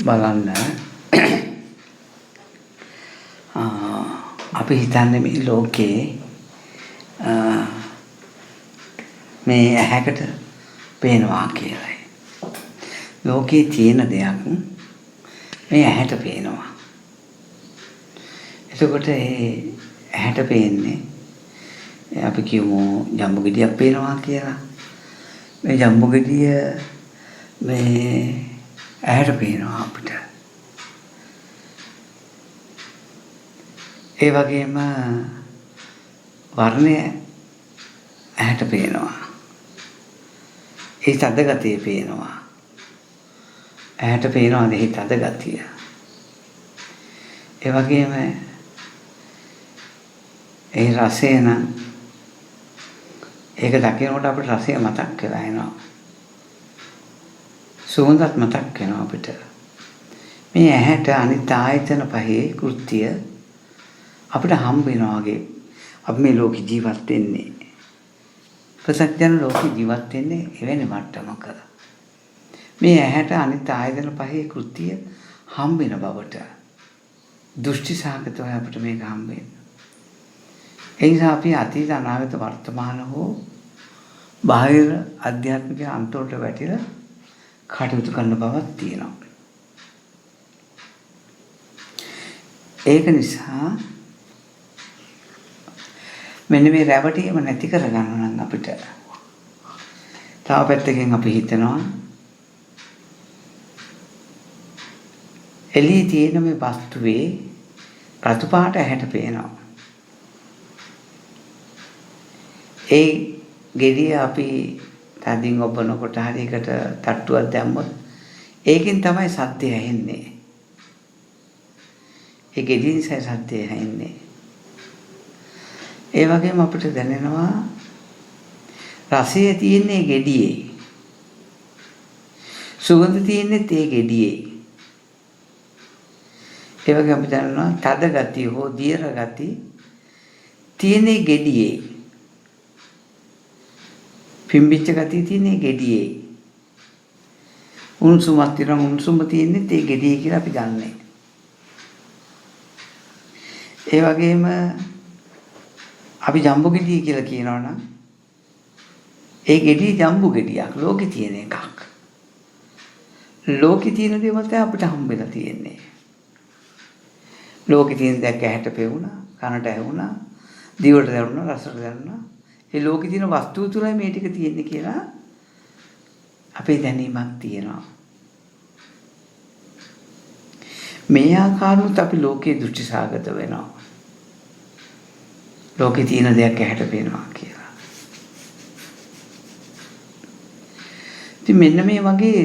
බලන්න අපි හිතන්නේ මේ ලෝකේ මේ ඇහැකට පේනවා කියලායි. ලෝකේ තියෙන දෙයක් මේ ඇහැට පේනවා. එතකොට ඒ ඇහැට පේන්නේ අපි කියමු ජම්බු ගෙඩියක් පේනවා කියලා. මේ ජම්බු ගෙඩිය මේ ඇහැට පේනවා අපිට. ඒ වගේම වර්ණය ඇහැට පේනවා. ඒ තද ගතිය පේනවා. ඇහැට පේනවා දෙහි තද ගතිය. ඒ වගේම ඒ රසය නම් ඒක දකිනකොට අපිට රසය මතක් වෙලා එනවා. සුවඳත් මතක් වෙනවා අපිට. මේ ඇහැට අනිත් ආයතන පහේ කෘත්‍ය අපිට හම්බ වෙනවා වගේ අපි මේ ලෝකෙ ජීවත් වෙන්නේ. ප්‍රසක්ජන ලෝකෙ ජීවත් වෙන්නේ එවැනි මට්ටමක. මේ ඇහැට අනිත් ආයතන පහේ කෘත්‍ය හම්බ වෙන බවට දෘෂ්ටි සහගතව අපිට මේක හම්බ වෙනවා. ඒ නිසා අපි අතීත අනාගත වර්තමාන හෝ බාහිර ආධ්‍යාත්මික අන්තවලට වැටිලා කටයුතු කරන බවක් තියෙනවා. ඒක නිසා මෙන්න මේ රැවටීම නැති කරගන්න නම් අපිට තව පැත්තකින් අපි හිතනවා එළියේ තියෙන මේ වස්තුවේ රතු පාට ඇහැට පේනවා. ඒ ගෙඩිය අපි තදින් ඔබනකොට හරියකට තට්ටුවක් දැම්මොත් ඒකෙන් තමයි සත්‍යය ඇහෙන්නේ. ඒ ගෙඩියෙන් සත්‍යය ඇහෙන්නේ. ඒ වගේම අපිට දැනෙනවා රසය තියෙන්නේ ගෙඩියේ. සුවඳ තියෙන්නේ ඒ ගෙඩියේ. ඒ වගේම අපි දැනනවා තද ගතිය හෝ දියර ගතිය තියෙන්නේ ගෙඩියේ. පිම්බිච්ච ගතිය තියෙන්නේ ගෙඩියේ. උණුසුමක් තියෙනවා උණුසුම තියෙන්නේ ඒ ගෙඩියේ කියලා අපි දන්නේ. ඒ වගේම අපි ජම්බු ගෙඩිය කියලා කියනවනම් ඒ ගෙඩිය ජම්බු ගෙඩියක් ලෝකේ තියෙන එකක්. ලෝකේ තියෙන දේවල් තමයි අපිට හම්බෙලා තියෙන්නේ. ලෝකේ තියෙන දෙයක් ඇහැට පෙවුණා, කනට ඇහුණා, දිවට දැනුණා, රසට දැනුණා. ඒ ලෝකේ තියෙන වස්තුව තුලයි මේ ටික තියෙන්නේ කියලා අපේ දැනීමක් තියෙනවා. මේ ආකාරවත් අපි ලෝකේ දෘෂ්ටි සාගත වෙනවා. ලෝකේ තියෙන දෙයක් ඇහැට පේනවා කියලා. ඉතින් මෙන්න මේ වගේ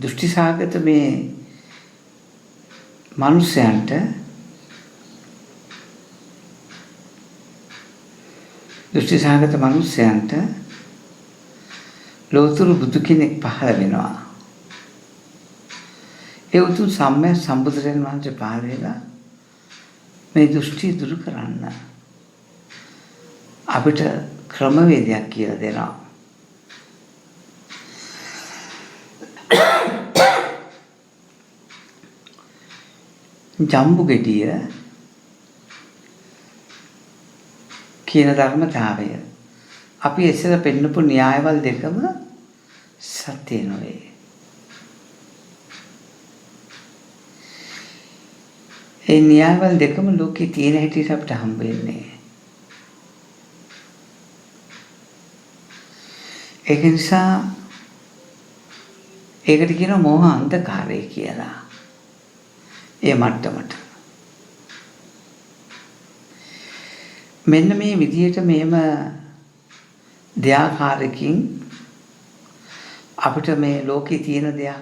දෘෂ්ටි සාගත මේ මනුස්සයන්ට දෘෂ්ටි සහගත මනුස්සයන්ට ලෝතුරු බුදු කෙනෙක් පහළ වෙනවා. ඒ උතුම් සම්මා සම්බුදුරජාණන් වහන්සේ පහළ වෙලා මේ දෘෂ්ටි දුරු කරන්න අපිට ක්‍රමවේදයක් කියලා දෙනවා. ජම්බු ගෙඩිය කියන ධර්මතාවය අපි එසල පෙන්නපු න්‍යායවල දෙකම සත්‍ය නොවේ. ඒ න්‍යායවල දෙකම ලෝකේ තියෙන හැටියට අපිට හම්බ වෙන්නේ. ඒක නිසා ඒකට කියනවා මෝහ අන්ධකාරය කියලා. ඒ මට්ටමට මෙන්න මේ විදියට මෙහෙම දෙආකාරකින් අපිට මේ ලෝකේ තියෙන දෙයක්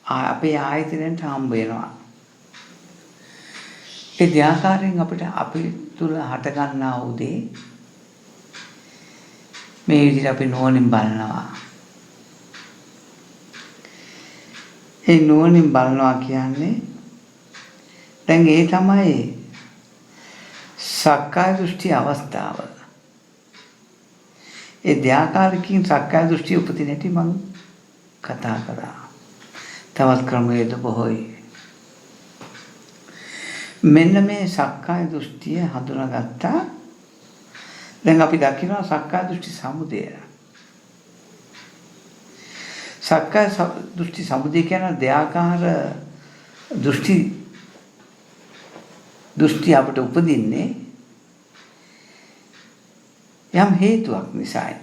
අපේ ආයතනයට හම්බ වෙනවා. ඒ දෙආකාරයෙන් අපිට අපි තුල හට ගන්නා උදේ මේ විදිහට අපි නුවණින් බලනවා. ඒ නුවණින් බලනවා කියන්නේ දැන් ඒ තමයි සක්කාය දෘෂ්ටි අවස්ථාව. ඒ දෙආකාරකින් සක්කාය දෘෂ්ටි උපදින හැටි මම කතා කරා. තවත් ක්‍රමවේද බොහෝයි. මෙන්න මේ සක්කාය දෘෂ්ටිය හඳුනාගත්තා. දැන් අපි දකිනවා සක්කාය දෘෂ්ටි සමුදය. සක්කාය දෘෂ්ටි සමුදය කියන දෙආකාර දෘෂ්ටි අපිට උපදින්නේ යම් හේතුවක් නිසායි.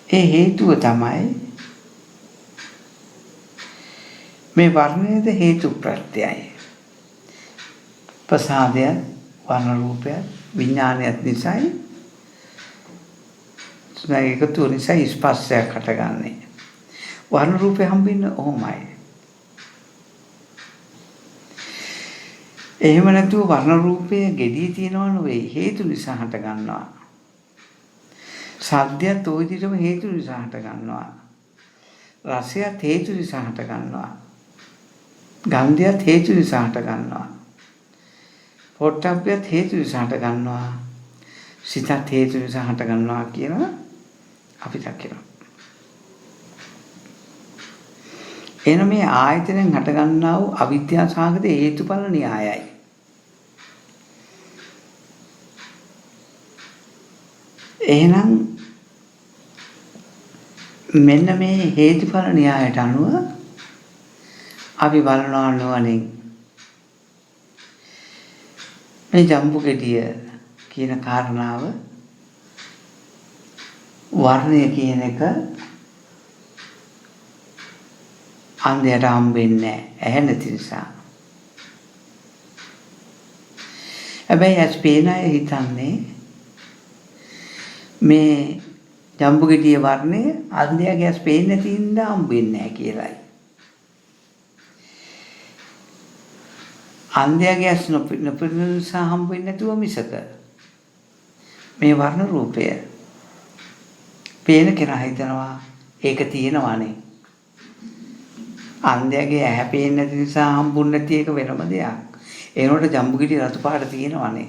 ඒ හේතුව තමයි මේ වර්ණයේද හේතු ප්‍රත්‍යයයි. ප්‍රසාදය, වර්ණ රූපය, විඥානයත් නිසායි තුනයි එකතු නිසා ස්පර්ශයක් හටගන්නේ. වර්ණ රූපේ හම්බෙන්නේ ඔහොමයි. එහෙම නැතුව වර්ණ රූපයේ gediy තියනවා නෙවෙයි, හේතු නිසා හට ගන්නවා. සද්දයත් ওই විදිහටම හේතු නිසා හට ගන්නවා. රසයත් හේතු නිසා හට ගන්නවා. ගන්ධයත් හේතු නිසා හට ගන්නවා. පොට්ටබ්බයත් හේතු නිසා හට ගන්නවා. සිතත් හේතු නිසා හට ගන්නවා කියලා අපි දකිනවා. එන මේ ආයතනෙන් හට ගන්නා වූ අවිද්‍යා සහගත හේතුඵල න්‍යායයි. එහෙනම් මෙන්න මේ හේතුඵල න්‍යායට අනුව අපි බලනවා නුවණින් මේ ජම්බු ගෙඩිය කියන කාරණාව වර්ණය කියන එක අන්ධයට හම්බෙන්නේ නැහැ නැති නිසා. හැබැයි ඇස් පේන අය හිතන්නේ මේ ජම්බු ගෙඩිය වර්ණය අන්ධයාගේ ඇස් පේන්නේ නැති හින්දා හම්බෙන්නේ නැහැ කියලායි. අන්ධයාගේ ඇස් නොපෙනෙන නිසා හම්බෙන්නේ නැතුව මිසක මේ වර්ණ රූපය පේන කෙනා හිතනවා ඒක තියෙනවානේ. අන්ධයාගේ ඇහැ පේන්නේ නැති නිසා හම්බුන්නේ නැති එක වෙනම දෙයක්. ඒනොට ජම්බු ගෙඩිය රතු පාට තියෙනවානේ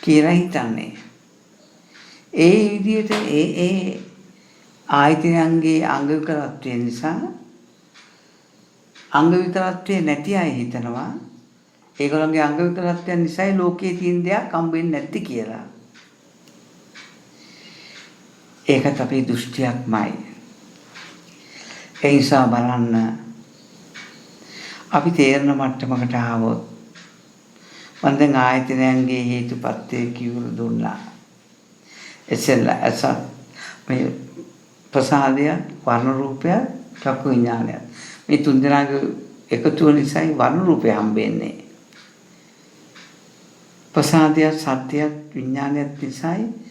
කියලා හිතන්නේ. ඒ විදිහට ඒ ආයතනයන්ගේ අංග විකලත්වය නිසා අංග විකලත්වය නැති අය හිතනවා ඒගොල්ලන්ගේ අංග විකලත්වය නිසායි ලෝකයේ තියෙන දෙයක් හම්බෙන්නේ නැති කියලා. ඒකත් අපේ දෘෂ්ටියක්මයි. ඒ නිසා බලන්න අපි තේරෙන මට්ටමකට ආවොත් මම දැන් ආයතනයන්ගේ හේතුපත්‍ය කිව්ව දුන්නා. එසෙල්ලා මේ ප්‍රසාදය, වර්ණ රූපය, චක්කු විඥානය මේ තුන් දෙනාගේ එකතුව නිසායි වර්ණ රූපය හම්බෙන්නේ. ප්‍රසාදය, සත්‍යය, විඥානය නිසායි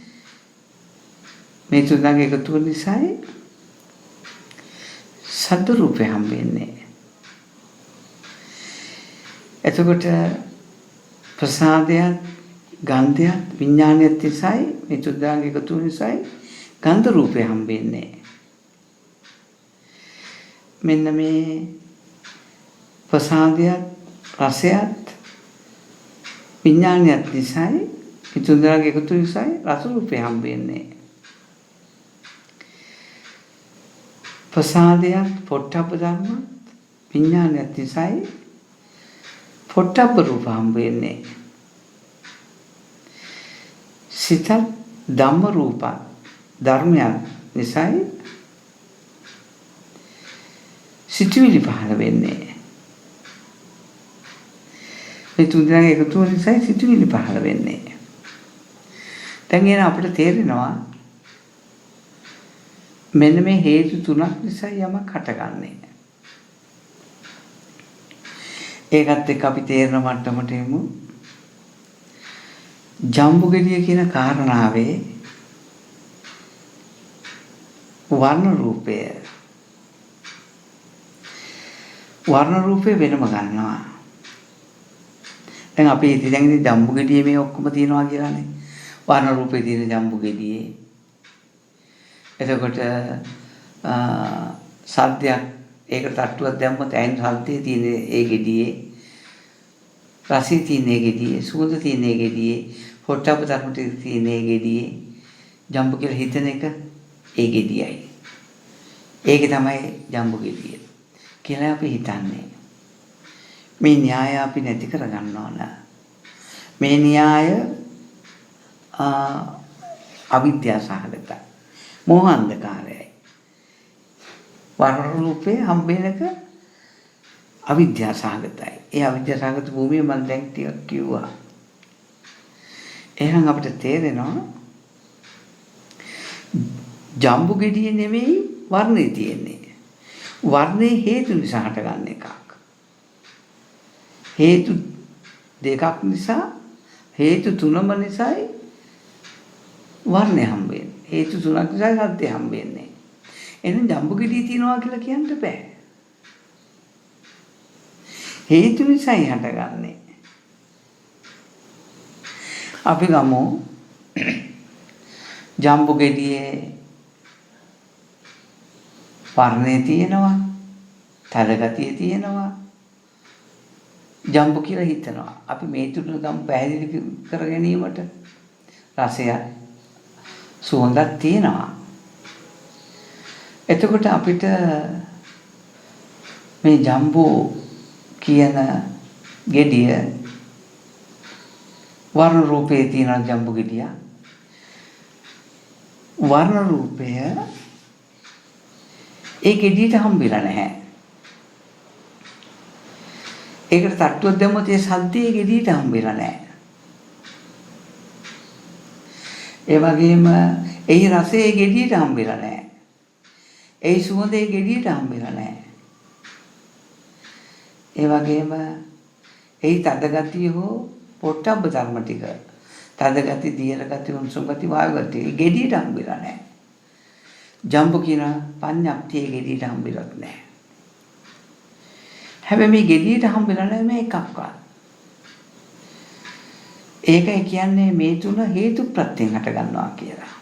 මේ තුන් දෙනාගේ එකතුව නිසායි සද්ද රූපය හම්බෙන්නේ. එතකොට ප්‍රසාදයත්, ගන්ධයත්, විඥානයත් නිසායි මේ තුන් දෙනාගේ එකතුව නිසායි ගන්ධ රූපය හම්බෙන්නේ. මෙන්න මේ ප්‍රසාදයත්, රසයත්, විඥානයත් නිසායි මේ තුන් දෙනාගේ එකතුව නිසායි රස රූපය හම්බෙන්නේ. ප්‍රසාදයත්, පොට්ටබ්බ ධර්මත්, විඥානයත් නිසායි පොට්ටබ්බ රූප හම්බෙන්නේ. සිතත්, ධම්ම රූප ධර්මයන් නිසායි සිතුවිලි පහළ වෙන්නේ. මේ තුන් දෙනාගේ එකතුව නිසායි සිතුවිලි පහළ වෙන්නේ. දැන් එන අපිට තේරෙනවා මෙන්න මේ හේතු තුනක් නිසා යමක් හටගන්නේ. ඒකත් එක්ක අපි තේරෙන මට්ටමට එමු. ජම්බු ගෙඩිය කියන කාරණාවේ වර්ණ රූපය වෙනම ගන්නවා. දැන් අපි ඉතින් ජම්බු ගෙඩියේ මේ ඔක්කොම තියනවා කියලානේ. වර්ණ රූපේ තියෙන ජම්බු ගෙඩියේ. එතකොට සද්දයක් ඒකට තට්ටුවක් දැම්මොත් ඇයින් සද්දේ තියෙන ඒ ගෙඩියේ, රසය තියෙන ඒ ගෙඩියේ, සුවඳ තියෙන ඒ ගෙඩියේ, පොට්ටබ්බ ධර්ම තියෙන ඒ ගෙඩියේ, ජම්බු කියලා හිතන එක ඒ ගෙඩියයි. ඒක තමයි ජම්බු ගෙඩිය කියලා අපි හිතන්නේ. මේ න්‍යාය අපි නැති කරගන්න ඕන. මේ න්‍යාය අවිද්‍යාව සහගතයි. මෝහ අන්ධකාරයයි. වර්ණ රූපේ හම්බෙනක අවිද්‍යාව සහගතයි. ඒ අවිද්‍යාව සහගත භූමිය මම දැන් ටිකක් කිව්වා. එහෙනම් අපිට තේරෙනවා ජම්බු ගෙඩිය නෙමෙයි වර්ණේ තියෙන්නේ. වර්ණේ හේතු නිසා හටගන්න එකක්. හේතු දෙකක් නිසා හේතු තුනම නිසායි වර්ණය හම්බෙන්නේ. හේතු තුනක් නිසායි සත්‍ය හම්බෙන්නේ. එහෙනම් ජම්බු ගෙඩිය තියනවා කියලා කියන්න බෑ. හේතු නිසායි හටගන්නේ. අපි ගමු ජම්බු ගෙඩියේ වර්ණේ තියෙනවා, තද ගතිය තියෙනවා. ජම්බු කියලා හිතනවා. අපි මේ තුන ගම් පැහැදිලි කර ගැනීමට රසය සුවඳක් තියෙනවා. එතකොට අපිට මේ ජම්බු කියන ගෙඩිය වර්ණ රූපේ තියෙන ජම්බු ගෙඩිය වර්ණ රූපය ඒ ගෙඩියට හම්බෙලා නැහැ. ඒකට තට්ටුවක් දැම්මොත් ඒ සද්දේ ගෙඩියට හම්බෙලා නැහැ. ඒ වගේම ඒ රසයේ ගෙඩියට හම්බෙලා නැහැ. ඒ සුවඳේ ගෙඩියට හම්බෙලා නැහැ. ඒ වගේම ඒ තද ගතිය හෝ පොට්ටබ්බ ධර්ම ටික තද ගති, දියර ගති, උණුසුම් ගති, වායු ගති ගෙඩියට හම්බෙලා නැහැ. ජම්බු කියන පඤ්ඤප්තිය ගෙඩියට හම්බෙලත් නැහැ. හැබැයි මේ ගෙඩියට හම්බෙලා නැහැ මේ එකක්වත්. ඒකයි කියන්නේ මේ තුන හේතු ප්‍රත්‍යයෙන් හට ගන්නවා කියලා.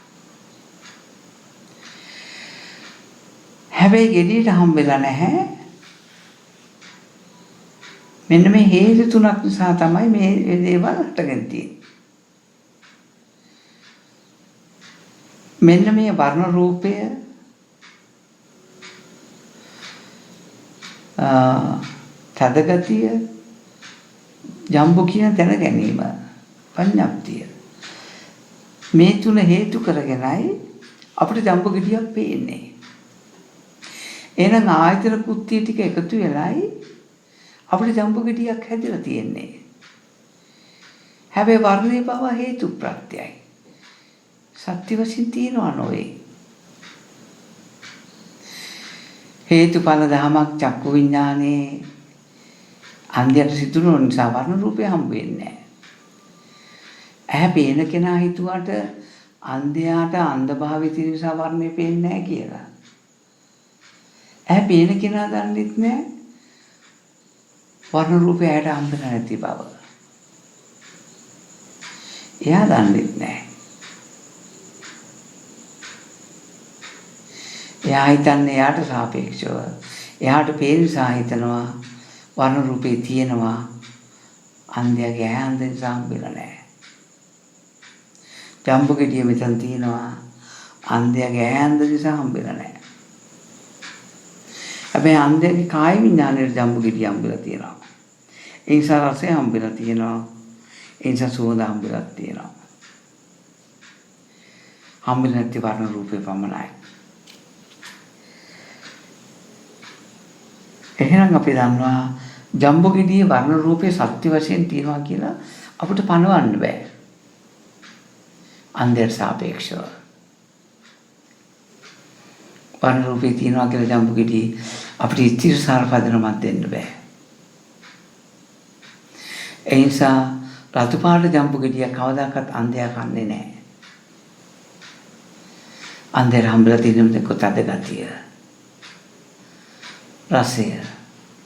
හැබැයි ගෙඩියට හම්බෙලා නැහැ. මෙන්න මේ හේතු තුනක් නිසා තමයි මේ දේවල් හටගෙන තියෙන්නේ. මෙන්න මේ වර්ණ රූපය තද ගතිය ජම්බු කියන දැන ගැනීම පඤ්ඤප්තිය මේ තුන හේතු කරගෙනයි අපිට ජම්බු ගෙඩියක් පේන්නේ. එහෙනම් ආයතන කෘත්‍ය ටික එකතු වෙලයි අපිට ජම්බු ගෙඩියක් හැදිලා තියෙන්නේ. හැබැයි වර්ණේ බව හේතු ප්‍රත්‍යයයි. සත්‍ය වශයෙන් තියනවා නොවේ. හේතුඵල ධමයක් චක්කු විඥානේ අන්ධයට සිදුන නිසා වර්ණ රූපය හම්බ වෙන්නේ නැහැ. ඇහැ පේන කෙනා හිතුවට අන්ධයාට අන්ධභාවය තියෙන නිසා වර්ණය පේන්නේ නැහැ කියලා. ඇහැ පේන කෙනා දන්නෙත් නැහැ වර්ණ රූපය ඇයට හම්බ නැති බව. එයා දන්නෙත් නැහැ. එයා හිතන්නේ එයාට සාපේක්ෂව එයාට පේන නිසා හිතනවා වර්ණ රූපේ තියෙනවා අන්ධයාගේ ඇහැ අන්ධ නිසා හම්බෙලා නැහැ. ජම්බු ගෙඩිය මෙතන තියෙනවා අන්ධයාගේ ඇහැ අන්ධ නිසා හම්බෙලා නැහැ. හැබැයි අන්ධයාගේ කාය විඥානයේ ජම්බු ගෙඩිය හම්බෙලා තියෙනවා. ඒ නිසා රසය හම්බෙලා තියෙනවා. ඒ නිසා සුවඳ හම්බෙලා තියෙනවා. හම්බෙලා නැති වර්ණ රූපේ පමණයි. එහෙනම් අපි දන්නවා ජම්බු ගෙඩියේ වර්ණ රූපේ සත්‍ය වශයෙන් තියනවා කියලා අපිට පනවන්න බෑ. අන්ධයට සාපේක්ෂව වර්ණ රූපේ තියනවා කියලා ජම්බු ගෙඩියේ අපිට ඉතිරිසාර පදනමක් දෙන්න බෑ. ඒ නිසා රතු පාට ජම්බු ගෙඩිය කවදාකවත් අන්ධයා කන්නේ නැහැ. අන්ධයට හම්බෙලා තියෙන මේ කොටද ගතිය. රසය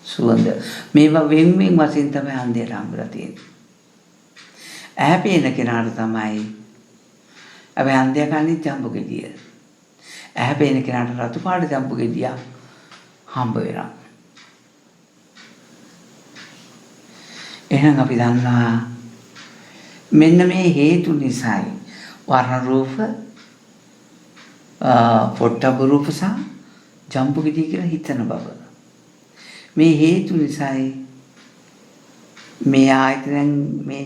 සුවඳ මේවා වෙන වශයෙන් තමයි අන්ධයට හම්බෙලා තියෙන්නේ. ඇහැ පේන කෙනාට තමයි අපි අන්ධයා කන්නේ ජම්බු ගෙඩිය. ඇහැ පේන කෙනාට රතු පාට ජම්බු ගෙඩිය හම්බ වෙනවා. එහෙනම් අපි දන්නවා මෙන්න මේ හේතු නිසායි වර්ණ රූප පොට්ටබ රූප සහ ජම්බු ගෙඩිය කියලා හිතන බව. මේ හේතු නිසායි මේ ආයතනයන් මේ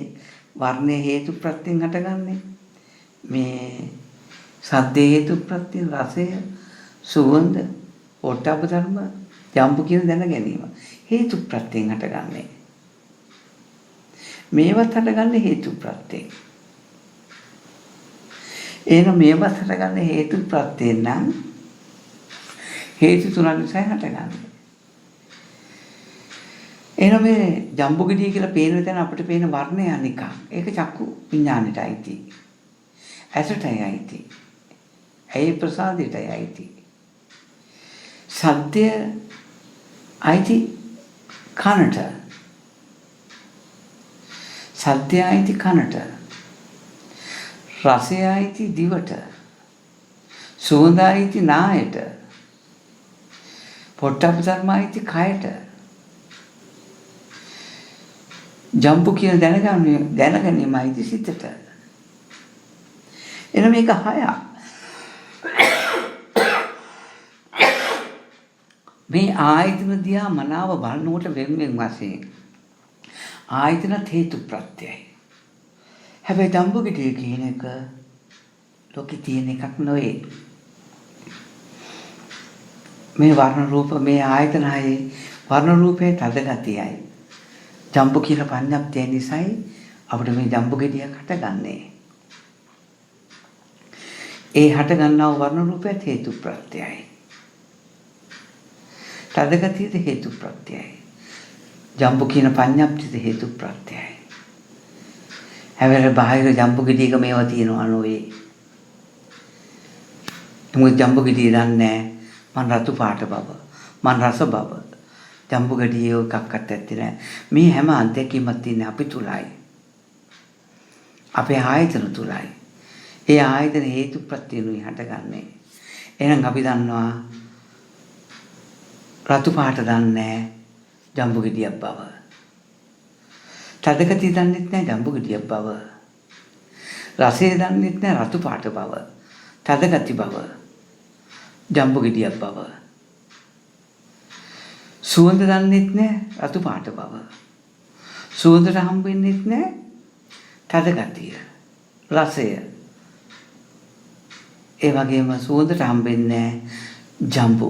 වර්ණයේ හේතු ප්‍රත්‍යයෙන් හටගන්නේ. මේ සද්දේ හේතු ප්‍රත්‍යයෙන් රසය, සුවඳ, පොට්ටබ්බ ධර්ම, ජම්බු කියන දැන ගැනීම හේතු ප්‍රත්‍යයෙන් හටගන්නේ. මේවත් හටගන්නේ හේතු ප්‍රත්‍යයෙන්. එහෙනම් මේවත් හටගන්නේ හේතු ප්‍රත්‍යයෙන් නම් හේතු තුනක් නිසා හටගන්නේ. එහෙනම් මේ ජම්බු ගෙඩිය කියලා පේන තැන අපිට පේන වර්ණය අනික. ඒක චක්කු විඥානෙට අයිති. ඇසටයි අයිති. ඇයි ප්‍රසාදයටයි අයිති. සද්දය අයිති කනට. සද්දය අයිති කනට. රසය අයිති දිවට. සුවඳ අයිති නායට. පොට්ටබ්බ ධර්ම අයිති කයට. ජම්බු කියන දැනගැනීම අයිති සිතට. එන මේක හයක්. මේ ආයතන දිහා මනාව බලනකොට වෙන වශයෙන් ආයතනත් හේතු ප්‍රත්‍යයයි. හැබැයි ජම්බු ගෙඩිය කියන එක ලෝකේ තියෙන එකක් නෙවෙයි. මේ වර්ණ රූප මේ ආයතන හයේ වර්ණ රූපේ තද ගතියයි. ජම්බු කියන පඤ්ඤප්තිය නිසායි අපිට මේ ජම්බු ගෙඩියක් හටගන්නේ. ඒ හට ගන්නා වර්ණ රූපයත් හේතු ප්‍රත්‍යයයි. තද ගතියද හේතු ප්‍රත්‍යයයි. ජම්බු කියන පඤ්ඤප්තියද හේතු ප්‍රත්‍යයයි. හැබැයි බාහිර ජම්බු ගෙඩියක මේවා තියෙනවා නෝවේ. මොකද ජම්බු ගෙඩිය දන්නේ මන් රතු පාට බව, මන් රස බව. ජම්බු ගෙඩිය එකක්වත් ඇත්තේ නැහැ. මේ හැම අත්දැකීමක් තියෙන්නේ අපි තුලයි. අපේ ආයතන තුලයි. ඒ ආයතන හේතු ප්‍රත්‍යයන්ුයි හටගන්නේ. එහෙනම් අපි දන්නවා රතු පාට දන්නේ ජම්බු ගෙඩියක් බව. තදගතිය දන්නෙත් නැහැ ජම්බු ගෙඩියක් බව. රසය දන්නෙත් නැහැ රතු පාට බව. තදගති බව. ජම්බු ගෙඩියක් බව. සුවඳ දන්නෙත් නැහැ රතු පාට බව. සුවඳට හම්බ වෙන්නෙත් නැහැ තදගතිය. රසය. ඒ වගේම සුවඳට හම්බ වෙන්නේ ජම්බු.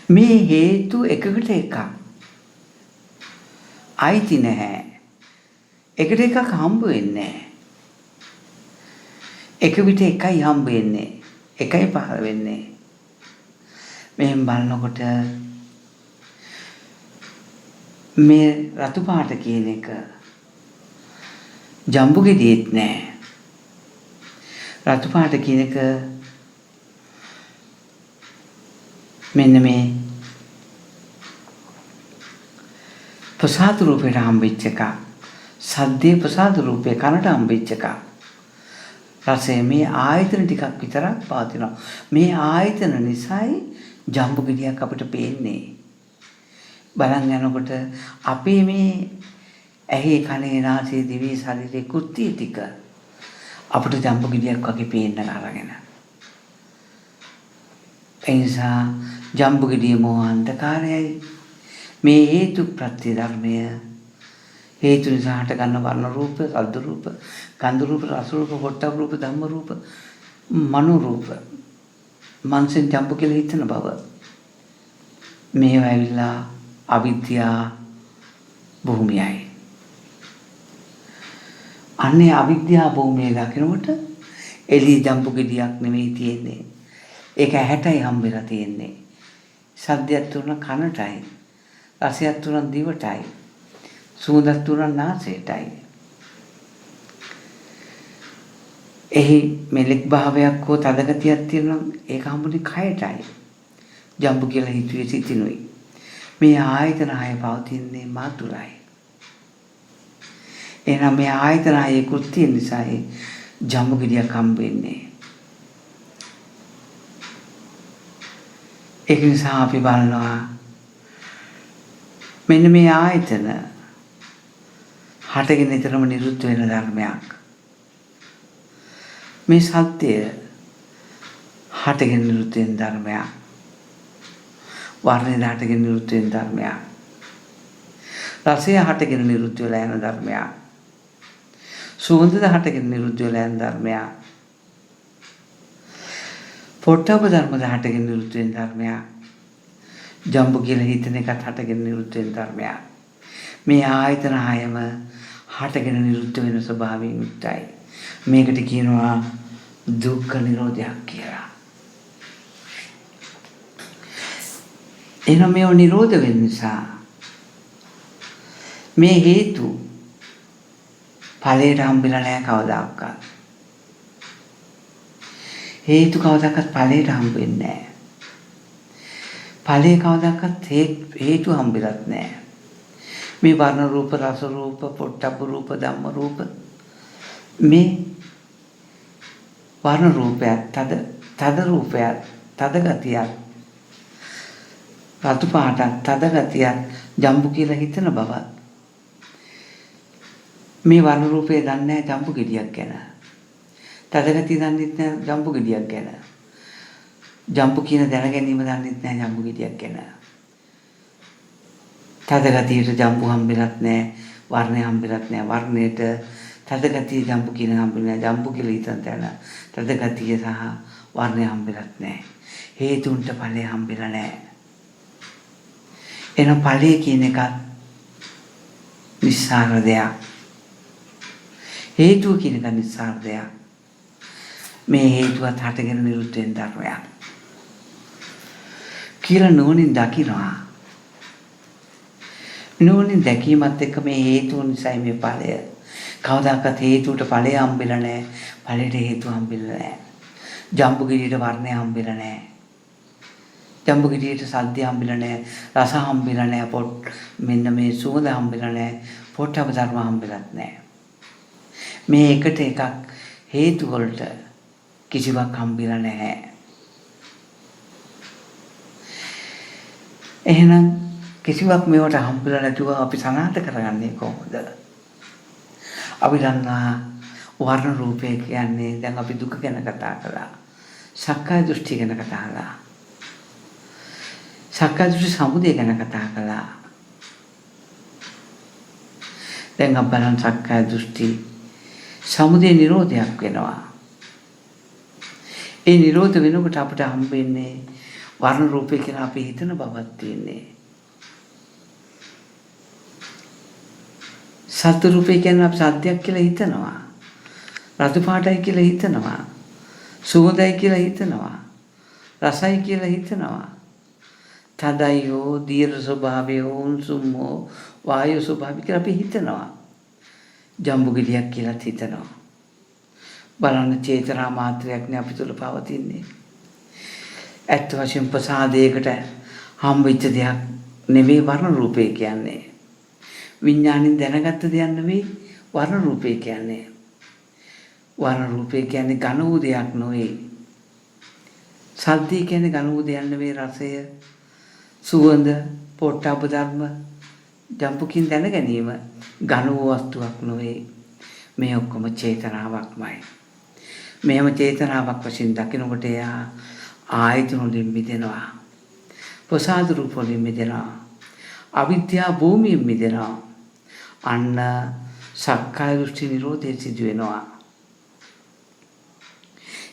මේ හේතු එකකට එකක් අයිති නැහැ. එකට එකක් හම්බ වෙන්නේ නැහැ. එක විට එකයි හම්බ වෙන්නේ. එකයි පහළ වෙන්නේ. මෙහෙම බලනකොට මේ රතු පාට කියන එක ජම්බු ගෙඩියෙත් නැහැ. රතු පාට කියන එක මෙන්න මේ ප්‍රසාද රූපයට හම්බෙච්ච එක. සද්දේ ප්‍රසාද රූපේ කනට හම්බෙච්ච එක. රසය මේ ආයතන ටිකක් විතරක් පවතිනවා. මේ ආයතන නිසායි ජම්බු ගෙඩියක් අපිට පේන්නේ. බලන් යනකොට අපේ මේ ඇහි කනේ නාසයේ දිවේ ශරීරයේ කෘත්‍ය ටික අපිට ජම්බු ගෙඩියක් වගේ පේන්න අරගෙන. ඒ නිසා ජම්බු ගෙඩිය මොහ අන්ධකාරයයි. මේ හේතු ප්‍රත්‍ය ධර්මය හේතු නිසා හට ගන්න වර්ණ රූප, ශබ්ද රූප, ගන්ධ රූප, රස රූප, පොට්ටබ්බ රූප, ධම්ම රූප, මනෝ රූප. මනසෙන් ජම්බු කියලා හිතන බව. මේවා ඇවිල්ලා අවිද්‍යා භූමියයි. අනේ අවිද්‍යා භූමිය දකිනකොට එළිය ජම්බු ගෙඩියක් නෙමෙයි තියෙන්නේ. ඒක ඇහැටයි හම්බෙලා තියෙන්නේ. සද්දයක් තුන කනටයි. රසයක් තුන දිවටයි. සුවඳක් තුන නාසයටයි. එහි මෙලෙක් භාවයක් හෝ තදගතියක් තියෙනවා ඒක හම්බුනේ කයටයි. ජම්බු කියලා හිතුවේ සිතිනුයි. මේ ආයතන හය පවතින්නේ මා තුලයි. එහෙනම් මේ ආයතන හයේ කෘත්‍ය නිසායි ජම්බු ගෙඩියක් හම්බ වෙන්නේ. ඒක නිසා අපි බලනවා මෙන්න මේ ආයතන හටගෙන නිතරම නිරුද්ධ වෙන ධර්මයක්. මේ සත්‍යය හටගෙන නිරුද්ධ වෙන ධර්මයක්. වර්ණය හටගෙන නිරුද්ධ වෙන ධර්මයක්. රසය හටගෙන නිරුද්ධ වෙලා යන ධර්මයක්. සුවඳද හටගෙන නිරුද්ධ වෙලා යන ධර්මයක්. පොට්ටබ ධර්මද හටගෙන නිරුද්ධ වෙන ධර්මයක්. ජම්බු කියලා හිතන එකත් හටගෙන නිරුද්ධ වෙන ධර්මයක්. මේ ආයතන හයම හටගෙන නිරුද්ධ වෙන ස්වභාවයෙන් යුක්තයි. මේකට කියනවා දුක්ඛ නිරෝධයක් කියලා. එහෙනම් මේව නිරෝධ වෙන්න නිසා මේ හේතු ඵලයට හම්බෙලා නැහැ කවදාකවත්. හේතු කවදාකවත් ඵලයට හම්බෙන්නේ නැහැ. ඵලයේ කවදාකවත් හේතු හම්බෙලත් නැහැ. මේ වර්ණ රූප රස රූප පොට්ටබ්බ රූප ධම්ම රූප මේ වර්ණ රූපයත් තද රූපයත් තද ගතියත් රතු පාටත් තද ගතියත් ජම්බු කියලා හිතන බවත් මේ වර්ණ රූපේ දන්නේ නැහැ ජම්බු ගෙඩියක් ගැන. තද ගතිය දන්නේ නැහැ ජම්බු ගෙඩියක් ගැන. ජම්බු කියන දැන ගැනීම දන්නේ නැහැ ජම්බු ගෙඩියක් ගැන. තද ගතියට ජම්බු හම්බෙලත් නැහැ වර්ණය හම්බෙලත් නැහැ. වර්ණයට තද ගතිය ජම්බු කියන හම්බෙන්නේ නැහැ. ජම්බු කියලා හිතන තැන තද ගතිය සහ වර්ණය හම්බෙලත් නැහැ. හේතුන්ට ඵලය හම්බෙලා නැහැ. එන ඵලය කියන එකත් නිස්සාර දෙයක්. හේතුව කියන එක නිස්සාර දෙයක්. මේ හේතුවත් හටගෙන නිරුද්ධ වෙන ධර්මයක් කියලා නුවණින් දකිනවා. නුවණින් දැකීමත් එක්ක මේ හේතුව නිසා මේ ඵලය කවදාකවත් හේතුවට ඵලය හම්බෙලා නැහැ. ඵලයට හේතුව හම්බෙලා නැහැ. ජම්බු ගෙඩියට වර්ණය හම්බෙලා නැහැ. ජම්බු ගෙඩියට සද්දය හම්බෙලා නැහැ. රස හම්බෙලා නැහැ. මෙන්න මේ සුවඳ හම්බෙලා නැහැ. පොට්ටබ ධර්ම හම්බෙලත් නැහැ. මේ එකට එකක් හේතු වලට කිසිවක් හම්බෙලා නැහැ. එහෙනම් කිසිවක් මේවට හම්බෙලා නැතුව අපි සනාථ කරගන්නේ කොහොමද? අපි දන්නා වර්ණ රූපය කියන්නේ දැන් අපි දුක ගැන කතා කළා. සක්කාය දෘෂ්ටි ගැන කතා කළා. සක්කාය දෘෂ්ටි සමුදය ගැන කතා කළා. දැන් අපි බලන සක්කාය දෘෂ්ටි සමුදය නිරෝධයක් වෙනවා. ඒ නිරෝධ වෙනකොට අපිට හම්බෙන්නේ වර්ණ රූපේ කියලා අපි හිතන බවක් තියෙන්නේ. සත්ත්ව රූපේ කියන්නේ අපි සද්දයක් කියලා හිතනවා. රතු පාටයි කියලා හිතනවා. සුවඳයි කියලා හිතනවා. රසයි කියලා හිතනවා. තදයි හෝ දීර්ඝ ස්වභාවය හෝ උණුසුම් හෝ වායු ස්වභාවය කියලා අපි හිතනවා. ජම්බු ගෙඩියක් කියලා හිතනවා. බලන්න චේතනා මාත්‍රයක් නේ අපි තුල පවතින්නේ. ඇත්ත වශයෙන් ප්‍රසාදයකට හම්බෙච්ච දෙයක් නෙවෙයි වර්ණ රූපේ කියන්නේ. විඥාණයෙන් දැනගත්ත දෙයක් නෙවෙයි වර්ණ රූපේ කියන්නේ. වර්ණ රූපේ කියන්නේ ඝන වූ දෙයක් නෙවෙයි. සද්දේ කියන්නේ ඝන වූ දෙයක් නෙවෙයි. රසය, සුවඳ, පොට්ටබ්බ ධර්ම, ජම්බුකින් දැන ගැනීම ඝන වූ වස්තුවක් නෙවෙයි. මේ ඔක්කොම චේතනාවක්මයි. මෙහෙම චේතනාවක් වශයෙන් දකිනකොට එයා ආයතන වලින් මිදෙනවා. ප්‍රසාද රූප වලින් මිදෙනවා. අවිද්‍යා භූමියෙන් මිදෙනවා. අන්න සක්කාය දෘෂ්ටි නිරෝධය සිදු වෙනවා.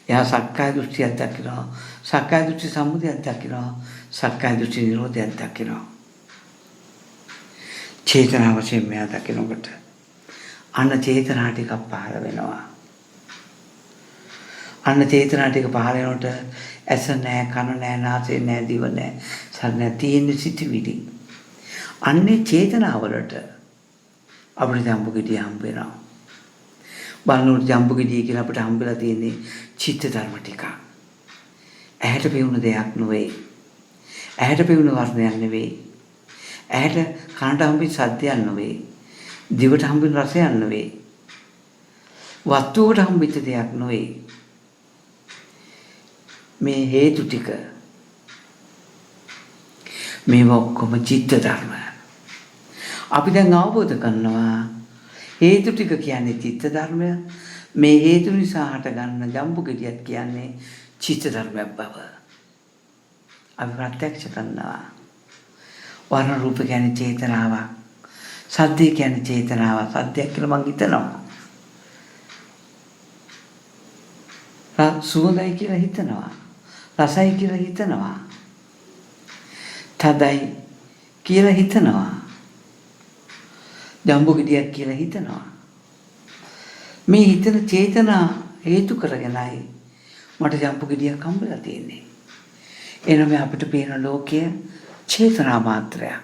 එයා සක්කාය දෘෂ්ටියක් දකිනවා. සක්කාය දෘෂ්ටි සමුදයක් දකිනවා. සක්කාය දෘෂ්ටි නිරෝධයක් දකිනවා. චේතනාව වශයෙන් මෙයා දකිනකොට අන්න චේතනා ටිකක් පහළ වෙනවා. අන්න චේතනා ටික පහළ වෙනකොට ඇස නැහැ, කන නැහැ, නාසය නැහැ, දිව නැහැ, ශරීර නැහැ, තියෙන සිටිවිලි. අන්නේ චේතනාවලට අපිට ජම්බු ගෙඩිය හම්බ වෙනවා. බලනකොට ජම්බු ගෙඩිය කියලා අපිට හම්බෙලා තියෙන්නේ චිත්ත ධර්ම ටික. ඇහැට පෙවුන දෙයක් නෙවෙයි. ඇහැට පෙවුන වර්ණයක් නෙවෙයි. ඇහැට කනට හම්බෙච්ච සද්දයක් නෙවෙයි. දිවට හම්බෙන රසයක් නෙවෙයි. වස්තුවකට හම්බෙච්ච දෙයක් නෙවෙයි. මේ හේතු ටික මේ ඔක්කොම චිත්ත ධර්ම. අපි දැන් අවබෝධ කරනවා හේතු ටික කියන්නේ චිත්ත ධර්මය. මේ හේතු නිසා හටගන්න ජම්බු ගෙඩියක් කියන්නේ චිත්ත ධර්මයක් බව අපි ප්‍රත්‍යක්ෂ කරනවා. වර්ණ රූප කියන්නේ චේතනාවක්. සද්දේ කියන්නේ චේතනාවක්. සද්දයක් කියලා මං හිතනවා. සුවඳයි කියලා හිතනවා. රසයි කියලා හිතනවා. තදයි කියලා හිතනවා. ජම්බු ගෙඩියක් කියලා හිතනවා. මේ හිතන චේතනා හේතු කරගෙනයි මට ජම්බු ගෙඩියක් හම්බලා තියෙන්නේ. එනම අපිට පේන ලෝකය චේතනා මාත්‍රයක්.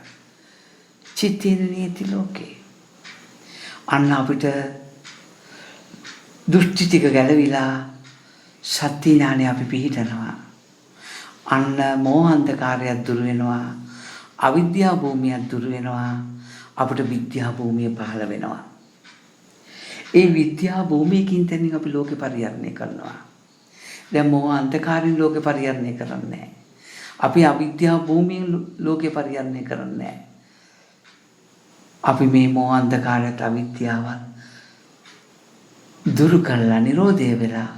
චිත්තේන නියති ලෝකේ. අන්න අපිට දෘෂ්ටි ටික ගැලවිලා සත්‍ය ඥානය අපි පිහිටනවා. අන්න මෝහ අන්ධකාරයක් දුර වෙනවා. අවිද්‍යා භූමියක් දුර වෙනවා. අපිට විද්‍යා භූමිය පහළ වෙනවා. ඒ විද්‍යා භූමියකින් තනින් අපි ලෝකේ පරිහරණය කරනවා. දැන් මෝහ අන්ධකාරයෙන් ලෝකේ පරිහරණය කරන්නේ නැහැ. අපි අවිද්‍යා භූමියෙන් ලෝකේ පරිහරණය කරන්නේ නැහැ. අපි මේ මෝහ අන්ධකාරයට අවිද්‍යාවත් දුරු කළා නිරෝධය වෙලා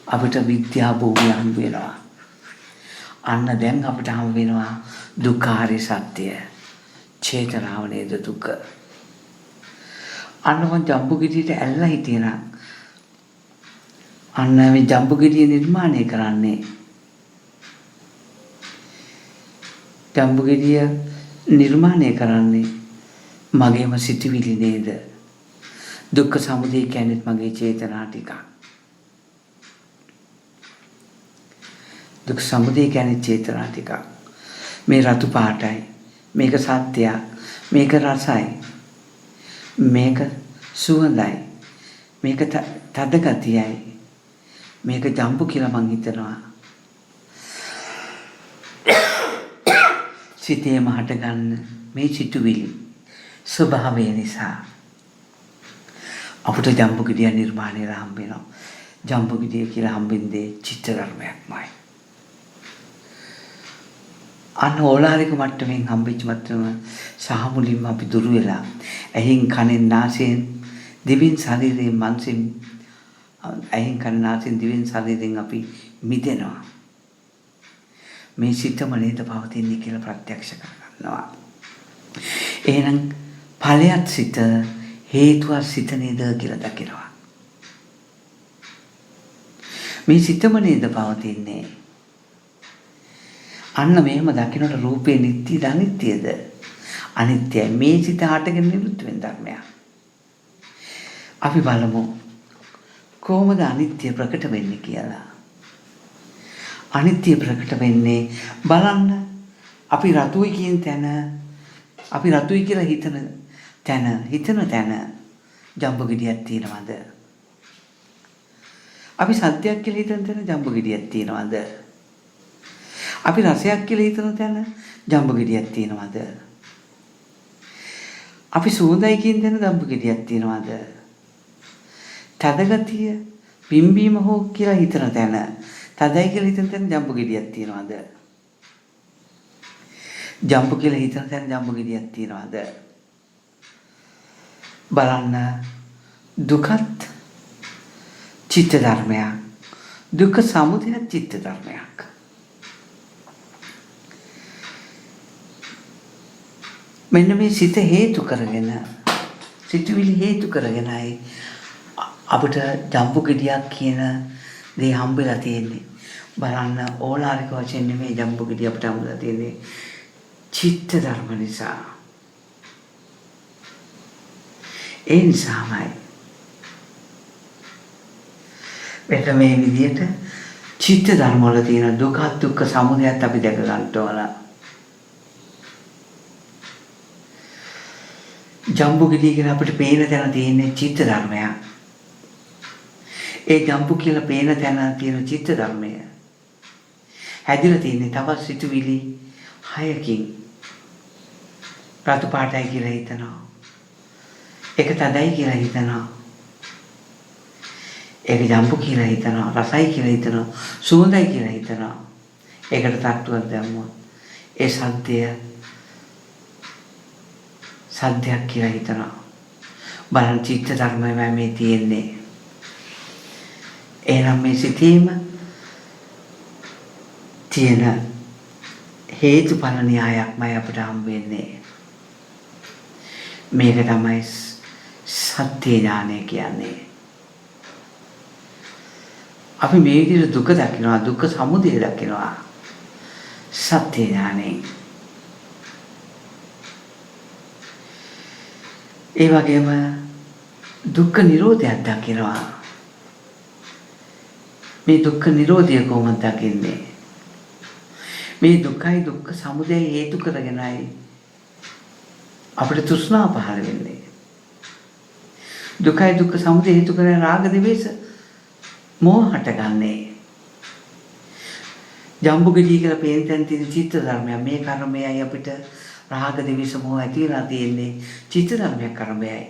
අපිට විද්‍යා භූමිය හම්බ වෙනවා. අන්න දැන් අපිට හම්බ වෙනවා දුක්ඛාරිය සත්‍ය. චේතනාව නේද දුක. අන්න මං ජම්බු ගෙඩියට ඇල්ලලා හිටියනම් අන්න මේ ජම්බු ගෙඩිය නිර්මාණය කරන්නේ ජම්බු ගෙඩිය නිර්මාණය කරන්නේ මගේම සිතුවිලි නේද? දුක්ඛ සමුදය කියන්නේ මගේ චේතනා ටිකක්. දුක් සමුදය කියන්නේ චේතනා ටිකක්. මේ රතු පාටයි, මේක සත්‍යයක්, මේක රසයි, මේක සුවඳයි, මේක තද ගතියයි, මේක ජම්බු කියලා මං හිතනවා. සිතේම හටගන්න මේ සිතුවිලි ස්වභාවය නිසා අපිට ජම්බු ගෙඩිය නිර්මාණය හම්බ වෙනවා. ජම්බු ගෙඩිය කියලා හම්බෙන්නේ චිත්ත ධර්මයක්මයි. අන්න ඕලාරික මට්ටමින් හම්බෙච්ච මට්ටම සහ මුලින්ම අපි දුර වෙලා ඇහෙන් කනෙන් නාසයෙන් දිවෙන් ශරීරයෙන් මනසෙන් ඇහෙන් කනෙන් නාසයෙන් දිවෙන් ශරීරයෙන් අපි මිදෙනවා. මේ සිතම නේද පවතින්නේ කියලා ප්‍රත්‍යක්ෂ කරගන්නවා. එහෙනම් ඵලයක් සිත හේතුවක් සිත නේද කියලා දකිනවා. මේ සිතම නේද පවතින්නේ. අන්න මෙහෙම දකින්නට රූපේ නිට්ටිද අනිත්‍යද? අනිත්‍යයි. මේ සිත හටගෙන නිරුද්ධ වෙන ධර්මයක්. අපි බලමු කොහොමද අනිත්‍ය ප්‍රකට වෙන්නේ කියලා. අනිත්‍ය ප්‍රකට වෙන්නේ බලන්න අපි රතුයි කියන තැන අපි රතුයි කියලා හිතන තැන ජම්බු ගෙඩියක් තියෙනවද? අපි සත්‍යයක් කියලා හිතන තැන ජම්බු ගෙඩියක් තියෙනවද? අපි රසයක් කියලා හිතන තැන ජම්බු ගෙඩියක් තියෙනවද? අපි සුවඳයි කියන තැන ජම්බු ගෙඩියක් තියෙනවද? තදගතිය පිම්බීම හෝ කියලා හිතන තැන තදයි කියලා හිතන තැන ජම්බු ගෙඩියක් තියෙනවද? ජම්බු කියලා හිතන තැන ජම්බු ගෙඩියක් තියෙනවද? බලන්න දුකත් චිත්ත ධර්මයක්. දුක්ඛ සමුදය චිත්ත ධර්මයක්. මෙන්න මේ සිත හේතු කරගෙන සිතුවිලි හේතු කරගෙනයි අපිට ජම්බු ගෙඩියක් කියන දේ හම්බෙලා තියෙන්නේ. බලන්න ඕලාරික වශයෙන් නෙමෙයි ජම්බු ගෙඩිය අපිට හම්බෙලා තියෙන්නේ චිත්ත ධර්ම නිසා. ඒ නිසාමයි මෙන්න මේ විදිහට චිත්ත ධර්ම වල තියෙන දුක දුක්ඛ සමුදයත් අපි දැක ගන්න ඕන. ජම්බු ගෙඩිය කියලා අපිට පේන තැන තියෙන්නේ චිත්ත ධර්මයක්. ඒ ජම්බු කියලා පේන තැන තියෙන චිත්ත ධර්මය හැදිලා තියෙන්නේ තවත් සිතුවිලි 6කින්. රතු පාටයි කියලා හිතනවා. ඒක තදයි කියලා හිතනවා. ඒක ජම්බු කියලා හිතනවා. රසයි කියලා හිතනවා. සුවඳයි කියලා හිතනවා. ඒකට තට්ටුවක් දැම්මොත් ඒ සද්දයක් කියලා හිතනවා. බලන්න චිත්ත ධර්මයම මේ තියෙන්නේ. එහෙනම් මේ සිතීම තියෙන හේතුඵල න්‍යායක්මයි අපිට හම්බ වෙන්නේ. මේක තමයි සත්‍ය ඥානය කියන්නේ. අපි මේ විදිහට දුක දකිනවා, දුක්ඛ සමුදය දකිනවා සත්‍ය ඥානෙන්. ඒ වගේම දුක්ඛ නිරෝධයක් දකිනවා. මේ දුක්ඛ නිරෝධය කොහොමද දකින්නේ? මේ දුක්ඛයි දුක්ඛ සමුදය හේතු කරගෙනයි අපිට තෘෂ්ණාව පහළ වෙන්නේ. දුක්ඛයි දුක්ඛ සමුදය හේතු කරගෙන රාග දෙවේෂ මෝහ හටගන්නේ. ජම්බුගදී කියලා පේන තැන තියෙන චිත්ත ධර්මයක්. මේ කර්මයයි අපිට රාග දෙවේෂ මෝහ ඇති වෙලා තියෙන්නේ චිත්ත ධර්මයක් කර්මයයි.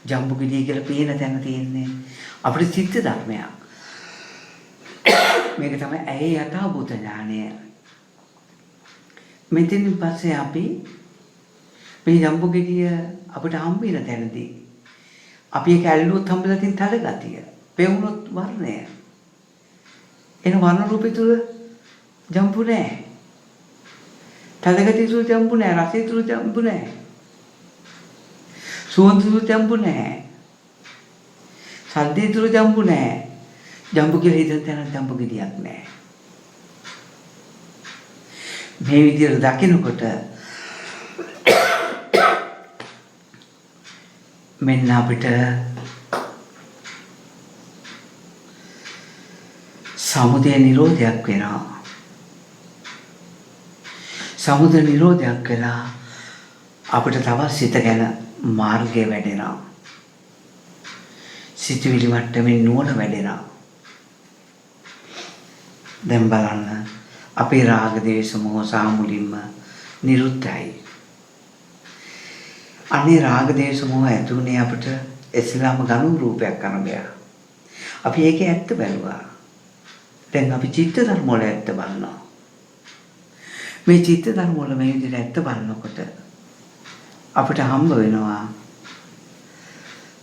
ජම්බුගදී කියලා පේන තැන තියෙන්නේ අපිට චිත්ත ධර්මයක්. මේක තමයි ඇයි යථාභූත ඥානය. මෙතනින් පස්සේ අපි මේ ජම්බුගදී අපිට හම්බ වෙන තැනදී අපි ඒක ඇල්ලුවොත් හම්බෙලා තියෙන තද ගතිය, පෙවුනොත් වර්ණය. එන වර්ණ රූපේ තුල ජම්බු නැහැ. තද ගතිය තුල ජම්බු නැහැ, රසය තුල ජම්බු නැහැ. සුවඳ තුල ජම්බු නැහැ. සද්දේ තුල ජම්බු නැහැ. ජම්බු කියලා හිතන තැන ජම්බු ගෙඩියක් නැහැ. මේ විදිහට දකිනකොට මෙන්න අපිට සමුදය නිරෝධයක් වෙනවා. සමුදය නිරෝධයක් වෙලා අපිට තවත් සිත ගැන මාර්ගය වැඩෙනවා. සිතුවිලි මට්ටමේ නුවණ වැඩෙනවා. දැන් බලන්න අපේ රාග දේශ මොහ සාමුලින්ම නිරුද්ධයි. අනේ රාග දේශ මොහ ඇතුනේ අපිට ඉස්ලාම ගනු රූපයක් අරබයා. අපි ඒකේ ඇත්ත බැලුවා. දැන් අපි චිත්ත ධර්ම වල ඇත්ත බලනවා. මේ චිත්ත ධර්ම වල මේ විදිහට ඇත්ත බලනකොට අපිට හම්බ වෙනවා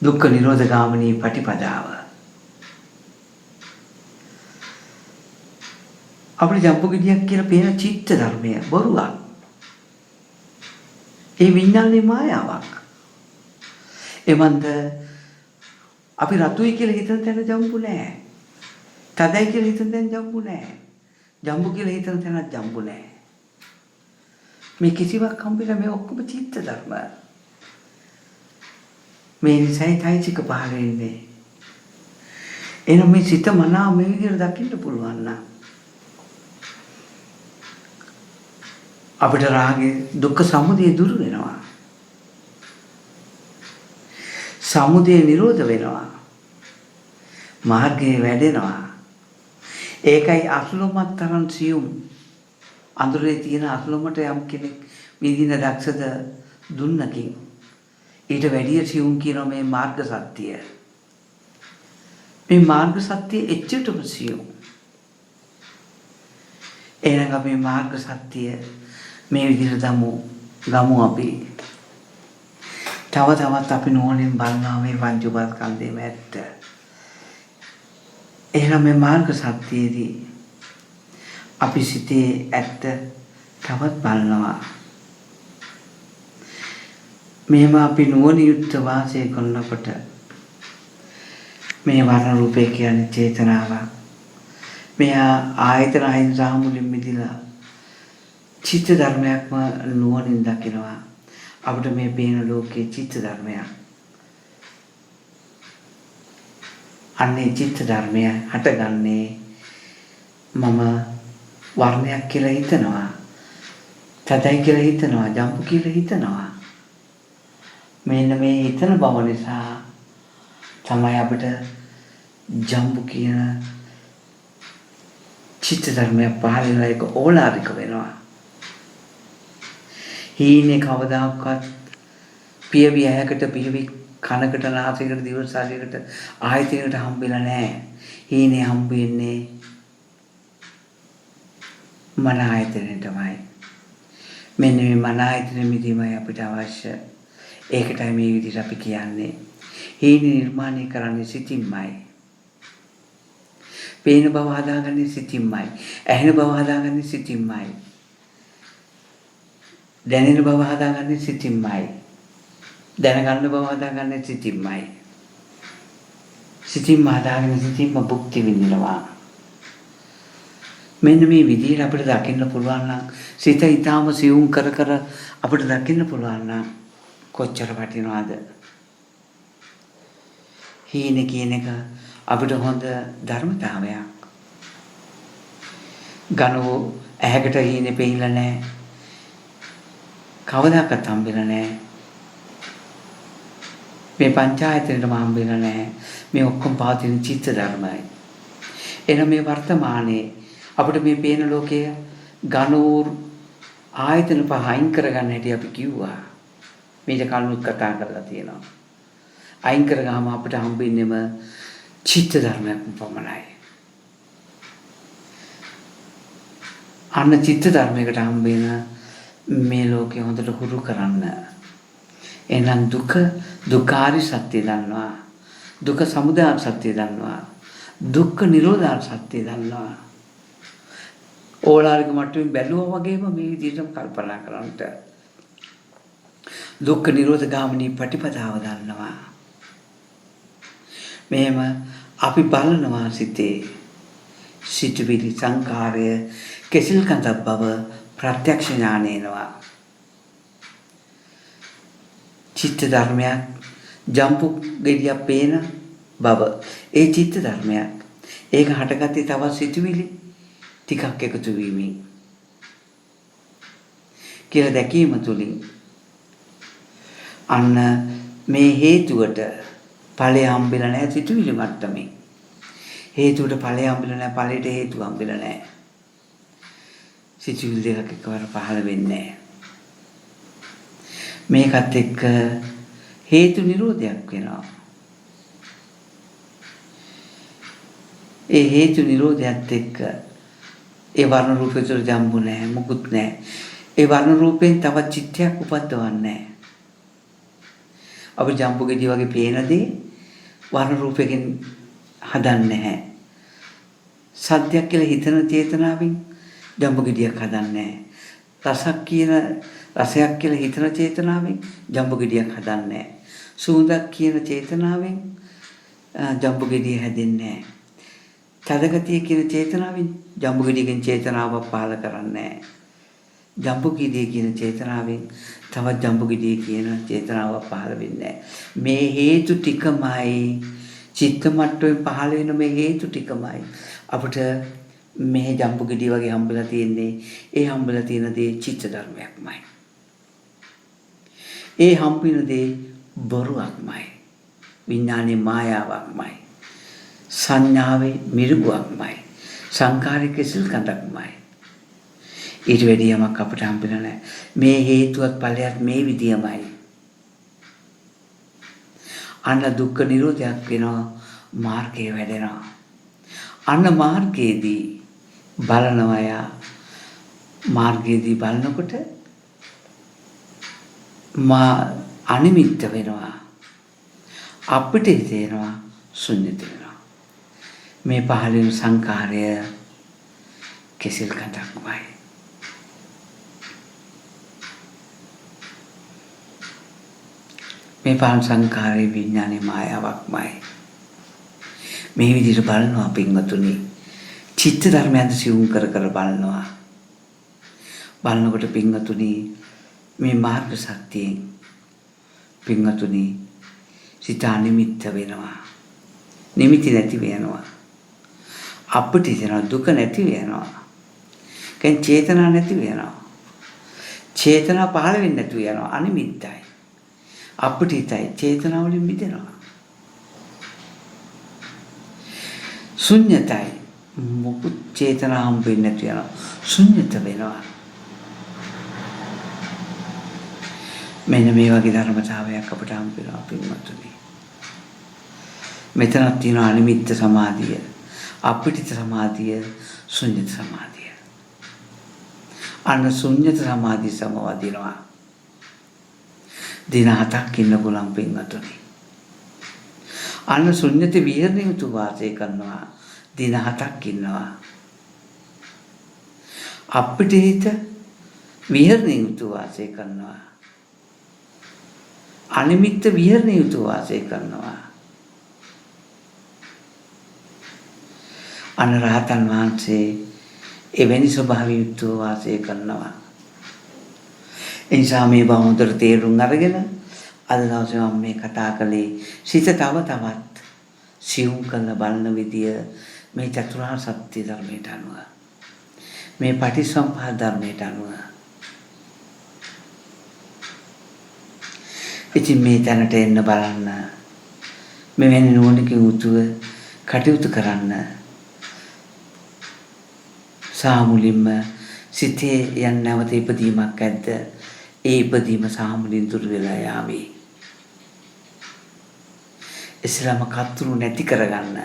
දුක්ඛ නිරෝධ ගාමිනී පටිපදාව. අපිට ජම්බුගිරියක් කියලා පේන චිත්ත ධර්මය බොරුවක්. ඒ විඥානයේ මායාවක්. එමන්ද අපි රතුයි කියලා හිතන තැන ජම්බු නැහැ. තදයි කියලා හිතන තැන ජම්බු නැහැ. ජම්බු කියලා හිතන තැන ජම්බු නැහැ. මේ කිසිවක් හම්බෙලා මේ ඔක්කොම චිත්ත ධර්ම. මේ නිසයි තයිචික පහළ වෙන්නේ. එනම් මේ සිත මනාව මේ විදිහට දකින්න පුළුවන් නම් අපිට රාගේ දුක්ඛ සමුදය දුරු වෙනවා. සමුදය නිරෝධ වෙනවා. මාර්ගයේ වැඩෙනවා. ඒකයි අසුලමත් තරම් සියුම්. අඳුරේ තියෙන අසුලමට යම් කෙනෙක් විදින දක්ෂද දුන්නකින් ඊට වැඩිය සියුම් කියන මේ මාර්ග සත්‍යය. මේ මාර්ග සත්‍යය එච්චරටම සියුම්. එහෙනම් අපි මාර්ග සත්‍යය මේ විදිහට ගමු අපි. තව තවත් අපි නෝනින් බලනවා මේ පංච උපාස්කන්ධයේම ඇත්ත. එහෙනම් මේ මාර්ග සත්‍යයේදී අපි සිතේ ඇත්ත තවත් බලනවා. මෙහෙම අපි නුවණ යුක්ත වාසය කරනකොට මේ වර්ණ රූපේ කියන්නේ චේතනාවක්. මෙයා ආයතන අයින් සාමුලින් මිදිලා චිත්ත ධර්මයක්ම නුවණින් දකිනවා. අපිට මේ පේන ලෝකයේ චිත්ත ධර්මයක්. අන්නේ චිත්ත ධර්මය හටගන්නේ මම වර්ණයක් කියලා හිතනවා. තදයි කියලා හිතනවා. ජම්පු කියලා හිතනවා. මෙන්න මේ හිතන බව නිසා තමයි අපිට ජම්බු කියන චිත්ත ධර්මය පහළ වෙලා ඒක ඕලාරික වෙනවා. හීනේ කවදාකවත් පියවි ඇහැකට පියවි කනකට නාසයකට දිව ශරීරයකට ආයතනයකට හම්බෙලා නැහැ. හීනේ හම්බ වෙන්නේ මන ආයතනෙටමයි. මෙන්න මේ මන ආයතනෙ මිදීමයි අපිට අවශ්‍ය. ඒකටයි මේ විදිහට අපි කියන්නේ. හීනේ නිර්මාණය කරන්නේ සිතින්මයි. පේන බව හදාගන්නේ සිතින්මයි. ඇහෙන බව හදාගන්නේ සිතින්මයි. දැනෙන බව හදාගන්නේ සිතින්මයි. දැනගන්න බව හදාගන්නේ සිතින්මයි. සිතින්ම හදාගෙන සිතින්ම භුක්ති විඳිනවා. මෙන්න මේ විදිහට අපිට දකින්න පුළුවන් නම් සිත ඊටාම සියුම් කර කර අපිට දකින්න පුළුවන් නම් කොච්චර වටිනවද? හීන කියන එක අපිට හොඳ ධර්මතාවයක්. ගනෝ ඇහැකට හීනේ පෙයිලා නැහැ. කවදාකවත් හම්බෙලා නැහැ. මේ පංචායතනෙටම හම්බෙලා නැහැ. මේ ඔක්කොම පවතින චිත්ත ධර්මයි. එන මේ වර්තමානයේ අපිට මේ පේන ලෝකයේ ගනෝර් ආයතන පහ අයින් කරගන්න හැටි අපි කිව්වා. මේක කලිනුත් කතා කරලා තියෙනවා. අයින් කරගාම අපිට හම්බෙන්නේම චිත්ත ධර්මයක් පමණයි. අන්න චිත්ත ධර්මයකට හම්බෙන මේ ලෝකේ හොඳට හුරු කරන්න. එහෙනම් දුක්ඛාරි සත්‍ය දන්නවා. දුක සමුදය සත්‍ය දන්නවා. දුක්ඛ නිරෝධ සත්‍ය දන්නවා. ඕලාරික මට්ටමින් බැලුවා වගේම මේ විදිහටම කල්පනා කරන්නට. දුක්ඛ නිරෝධ ගාමිනී ප්‍රතිපදාව දන්නවා. මෙහෙම අපි බලනවා සිතේ සිතුවිලි සංකාරය කෙසිල් කඳක් බව ප්‍රත්‍යක්ෂ ඥානේනවා. චිත්ත ධර්මයක් ජම්පු ගෙඩියක් පේන බව ඒ චිත්ත ධර්මයක්. ඒක හටගත්තේ තවත් සිතුවිලි ටිකක් එකතු වීමෙන් කියලා දැකීම තුලින් අන්න මේ හේතුවට ඵලය හම්බෙලා නැහැ සිතුවිලි මට්ටමේ. හේතුවට ඵලය හම්බෙලා නැහැ, ඵලයට හේතුව හම්බෙලා නැහැ. සිතුවිලි දෙකක් එකවර පහළ වෙන්නේ නැහැ. මේකත් එක්ක හේතු නිරෝධයක් වෙනවා. ඒ හේතු නිරෝධයත් එක්ක ඒ වර්ණ රූපේ තුළ ජම්බු නැහැ, මුකුත් නැහැ. ඒ වර්ණ රූපෙන් තවත් චිත්තයක් උපද්දවන්නේ නැහැ. අපි ජම්බු ගෙඩි වගේ පේන දේ වර්ණ රූපයෙන් හදන්නේ නැහැ. සද්දයක් කියලා හිතන චේතනාවෙන් ජම්බු ගෙඩියක් හදන්නේ නැහැ. රසයක් කියලා හිතන චේතනාවෙන් ජම්බු ගෙඩියක් හදන්නේ නැහැ. සුවඳක් කියන චේතනාවෙන් ජම්බු ගෙඩිය හැදෙන්නේ නැහැ. තදගතිය කියන චේතනාවෙන් ජම්බු ගෙඩියකින් චේතනාවක් පහළ කරන්නේ නැහැ. ජම්බු ගෙඩිය කියන චේතනාවෙන් තවත් ජම්බු ගෙඩිය කියන චේතනාවක් පහළ වෙන්නේ නැහැ. මේ හේතු ටිකමයි චිත්ත මට්ටමේ පහළ වෙන මේ හේතු ටිකමයි අපිට මේ ජම්බු ගෙඩිය වගේ හම්බෙලා තියෙන්නේ. ඒ හම්බෙලා තියෙන දේ චිත්ත ධර්මයක්මයි. ඒ හම්බෙන දේ බොරුවක්මයි. විඥානයේ මායාවක්මයි. සංඥාවේ මිරිගුවක්මයි. සංකාරයේ කෙසෙල් කඳක්මයි. ඊට වැඩි යමක් අපිට හම්බෙලා නැහැ. මේ හේතුවත් ඵලයක් මේ විදියමයි. අන්න දුක්ඛ නිරෝධයක් වෙනවා, මාර්ගය වැඩෙනවා. අන්න මාර්ගයේදී බලනවා යා. මාර්ගයේදී බලනකොට අනිමිත්ත වෙනවා. අපිට හිතෙනවා ශුන්‍යත වෙනවා. මේ පහළින් සංකාරය කෙසෙල් කඳක්මයි. මේ පහළ සංකාරයේ විඥානයේ මායාවක්මයි. මේ විදිහට බලනවා පින්වතුනි. චිත්ත ධර්මයන් සිවුම් කර කර බලනවා. බලනකොට පින්වතුනි මේ මාර්ග ශක්තියෙන් පින්වතුනි සිත අනිමිත්ත වෙනවා. නිමිති නැති වෙනවා. අපිට හිතෙනවා දුක නැති වෙනවා. කෙන් චේතනා නැති වෙනවා. චේතනා පහළ වෙන්නේ නැතු වෙනවා. අනිමිත්තයි. අපිට හිතයි චේතනා වලින් මිදෙනවා. ශුන්‍යතයි. මොකුත් චේතනා හම්බෙන්නේ නැති වෙනවා. ශුන්‍යත වෙනවා. මෙන්න මේ වගේ ධර්මතාවයක් අපිට හම්බෙනවා පින්වත්නි. මෙතනක් තියෙනවා අනිමිත්ත සමාධිය, අපිටිත සමාධිය, ශුන්‍යත සමාධිය. අන්න ශුන්‍යත සමාධිය සමවදිනවා. දින 7ක් ඉන්න පුළුවන් පින්වත්නි. අන්න ශුන්‍යත විහරණය තු වාසය කරනවා. දින 7ක් ඉන්නවා. අපිට හිත විහරණය යුතු වාසය කරනවා. අනිමිත්ත විහරණය යුතු වාසය කරනවා. අනරහතන් වහන්සේ එවැනි ස්වභාවය යුතුව වාසය කරනවා. ඒ නිසා මේ බව හොඳට තේරුම් අරගෙන අද දවසේ මම මේ කතා කළේ සිත තව තවත් සියුම් කරන බලන විදිය මේ චතුරාර්ය සත්‍ය ධර්මයට අනුව මේ පටිච්චසමුප්පාද ධර්මයට අනුව ඉතින් මේ තැනට එන්න බලන්න මෙවැනි නුවණකින් යුතුව කටයුතු කරන්න සාමුලින්ම සිතේ යන් නැවත ඉපදීමක් ඇද්ද ඒ ඉපදීම සාමුලින් දුර වෙලා යාවි. ඉස්ලාම කතුරු නැති කරගන්න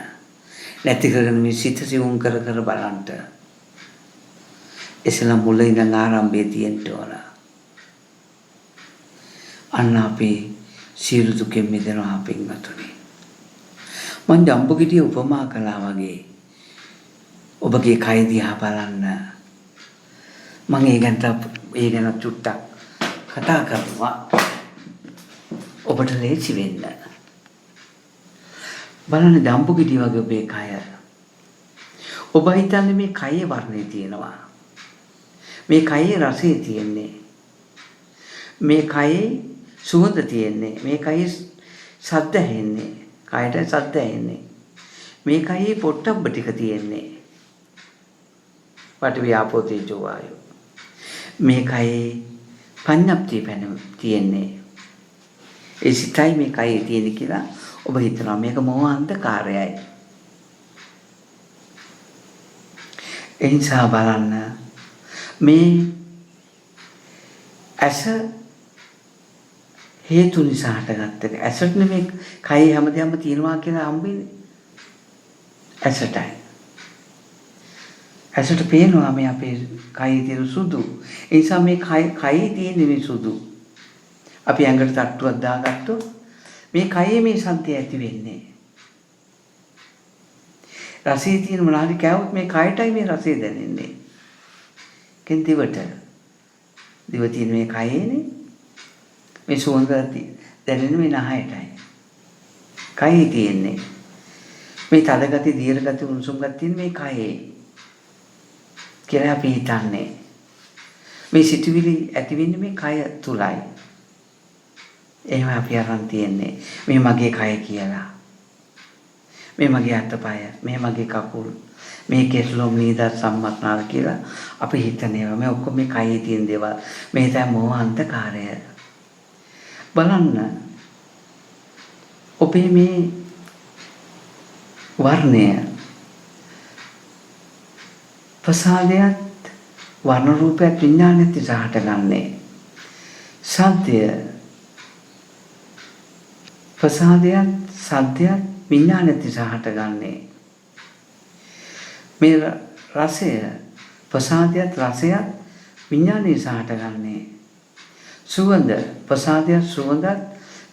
නැති කරගෙන මේ සිත සිවුම් කර කර බලන්න ඉස්ලාම මුල ඉඳන් ආරම්භයේ තියෙන්න ඕන. අන්න අපි සියලු දුකෙන් මිදෙනවා පින්වතුනි. මං ජම්බුගිටිය උපමා කළා වගේ ඔබගේ කය දිහා බලන්න. මම ඒ ගැන චුට්ටක් කතා කරනවා ඔබට ලේසි වෙන්න. බලන්න ජම්බුගිටිය වගේ ඔබේ කය. ඔබ හිතන්නේ මේ කයේ වර්ණය තියෙනවා. මේ කයේ රසය තියෙන්නේ. මේ කයේ සුවඳ තියෙන්නේ. මේ කයේ ශබ්ද ඇහෙන්නේ. කයට ශබ්ද ඇහෙන්නේ. මේ කයේ පොට්ටබ්බ ටික තියෙන්නේ. පඨවි ආපෝ තේජෝ වායෝ. මේ කයේ පඤ්ඤප්තිය පැන තියෙන්නේ. ඒ සිතයි මේ කයේ තියෙන්නේ කියලා ඔබ හිතනවා. මේක මොහ අන්ධකාරයයි. ඒ නිසා බලන්න මේ ඇස හේතු නිසා හටගත්ත එක. ඇසට නෙමෙයි කයේ හැමදේම තියෙනවා කියලා හම්බෙන්නේ. ඇසටයි. ඇසට පේනවා මේ අපේ කයේ තියෙන සුදු. ඒ නිසා මේ කයේ තියෙන මේ සුදු. අපි ඇඟට තට්ටුවක් දාගත්තොත් මේ කයේ මේ සන්තය ඇති වෙන්නේ. රසයේ තියෙන මොනවාරි කෑවොත් මේ කයටයි මේ රසය දැනෙන්නේ. කෙන් දිවට. දිව තියෙන මේ කයේනේ මේ සුවඳ දැනෙන මේ නහයටයි. කයේ තියෙන්නේ. මේ තද ගති, දීර්ඝ ගති, උණුසුම් ගති තියෙන මේ කයේ. කියලා අපි හිතන්නේ. මේ සිතුවිලි ඇති වෙන්නේ මේ කය තුලයි. එහෙම අපි අරන් තියන්නේ. මේ මගේ කය කියලා. මේ මගේ අතපය, මේ මගේ කකුල්, මේ කෙස්ලොම් නීදත් සම්මස්නාර කියලා අපි හිතනවා. මේ ඔක්කොම මේ කයේ තියෙන දේවල්. මේ තමයි මෝහ අන්ධකාරය. බලන්න ඔබේ මේ වර්ණය ප්‍රසාදයක් වර්ණ රූපයක් විඥානෙත් ඉස්සරහට ගන්නේ. සද්දය ප්‍රසාදයක් සද්දයක් විඥානෙත් ඉස්සරහට ගන්නේ. මේ රසය ප්‍රසාදයක් රසයක් විඥානෙ ඉස්සරහට ගන්නේ. සුවඳ ප්‍රසාදයක් සුවඳක්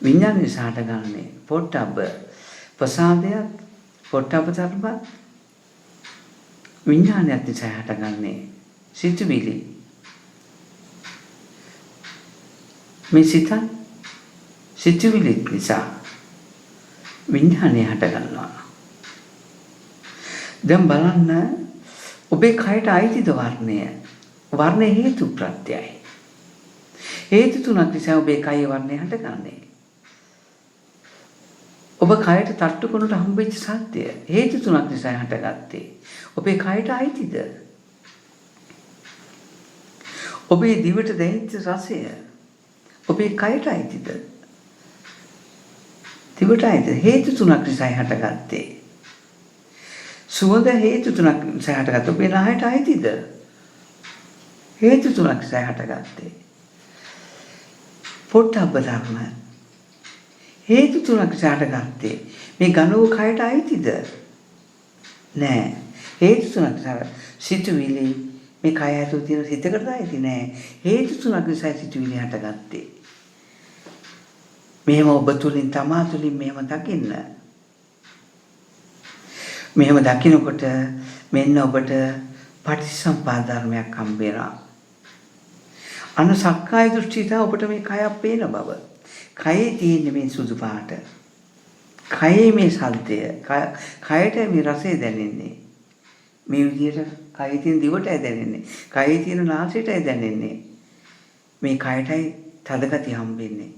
විඥානෙ ඉස්සරහට ගන්නේ. පොට්ටබ්බ ප්‍රසාදයක් පොට්ටබ්බ ධර්ම විඥානයත් නිසා හටගන්නේ. සිතුවිලි මේ සිතුවිලි නිසා විඥානය හටගන්නවා. දැන් බලන්න ඔබේ කයට අයිතිද වර්ණය? වර්ණය හේතු ප්‍රත්‍යයයි. හේතු තුනක් නිසා ඔබේ කයේ වර්ණය හටගන්නේ. ඔබ කයට තට්ටු කරනට හම්බෙච්ච සත්‍ය හේතු තුනක් නිසා හටගත්තේ. ඔබේ කයට අයිතිද? ඔබේ දිවට දැනෙච්ච රසය ඔබේ කයට අයිතිද? දිවට අයිතිද? හේතු තුනක් නිසා හටගත්තේ. සුවඳ හේතු තුනක් නිසා හටගත්තේ. ඔබේ නහයට අයිතිද? හේතු තුනක් නිසා හටගත්තේ. පොට්ටබ්බ ධර්ම හේතු තුනක් නිසා හටගත්තේ. මේ ඝනෝ කයට අයිතිද? නෑ. හේතු තුනක් නිසා සිතුවිලි මේ කය ඇතුළේ තියෙන සිතකට අයිති නෑ. හේතු තුනක් නිසා සිතුවිලි හටගත්තේ. මෙහෙම ඔබ තුලින් තමා තුලින් මෙහෙම දකින්න. මෙහෙම දකිනකොට මෙන්න ඔබට පටිච්චසමුප්පාද ධර්මයක් හම්බ වෙනවා. අන්න සක්කාය දෘෂ්ටියට ඔබට මේ කයක් පේන බව. කයේ තියෙන මේ සුදු පාට. කයේ මේ ශබ්දය. කයට මේ රසය දැනෙන්නේ. මේ විදිහට කයේ තියෙන දිවටයි දැනෙන්නේ. කයේ තියෙන නාසයටයි දැනෙන්නේ. මේ කයටයි තදගතිය හම්බෙන්නේ.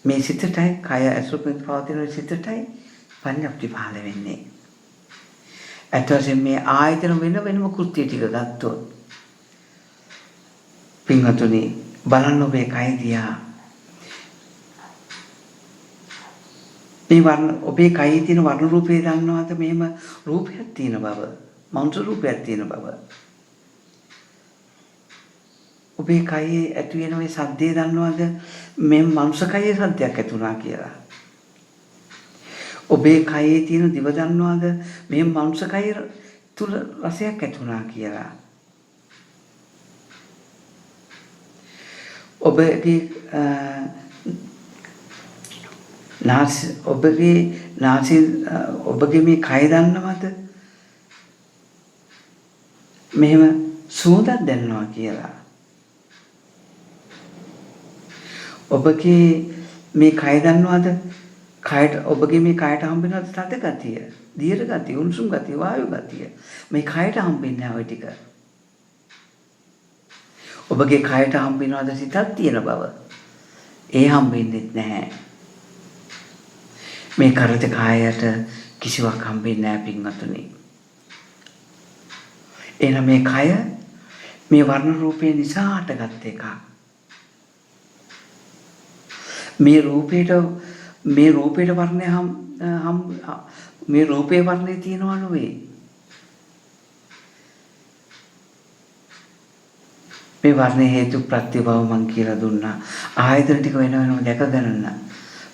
මේ සිතටයි කය ඇසුරෙන් පවතින සිතටයි පඤ්ඤප්ති පහළ වෙන්නේ. ඇත්තටම මේ ආයතන වෙනම කෘත්‍ය ටික ගත්තොත් පින්වතුනි බලන්න ඔබේ කය දිහා. මේ වර්ණ ඔබේ කයේ තියෙන වර්ණ රූපේ දන්නවද? මෙහෙම රූපයක් තියෙන බව. මනුෂ්‍ය රූපයක් තියෙන බව. ඔබේ කයේ ඇති වෙන මේ සද්දේ දන්නවද? මේ මනුෂ්‍ය කයේ සද්දයක් ඇති වුණා කියලා. ඔබේ කයේ තියෙන දිව දන්නවද? මේ මනුෂ්‍ය කයේ තුල රසයක් ඇති වුණා කියලා. ඔබගේ ඔබගේ මේ කය දන්නවද? මෙහෙම සුවඳක් දැනෙනවා කියලා. ඔබගේ මේ කය දන්නවද? ඔබගේ මේ කයට හම්බෙනවද තද ගතිය, දියර ගතිය, උණුසුම් ගතිය, වායු ගතිය? මේ කයට හම්බෙන්නේ නැහැ ওই ටික. ඔබගේ කයට හම්බෙනවද සිතක් තියෙන බව? ඒ හම්බෙන්නේ නැහැ. මේ කරත කායයට කිසිවක් හම්බෙන්නේ නැහැ පින්වතුනි. එහෙනම් මේ කය මේ වර්ණ රූපේ නිසා හටගත් එකක්. මේ රූපේට වර්ණය මේ රූපේ වර්ණය තියනවා නෙවෙයි. මේ වර්ණේ හේතු ප්‍රත්‍ය බව මං කියලා දුන්නා. ආයතන ටික වෙනම දැක ගන්න.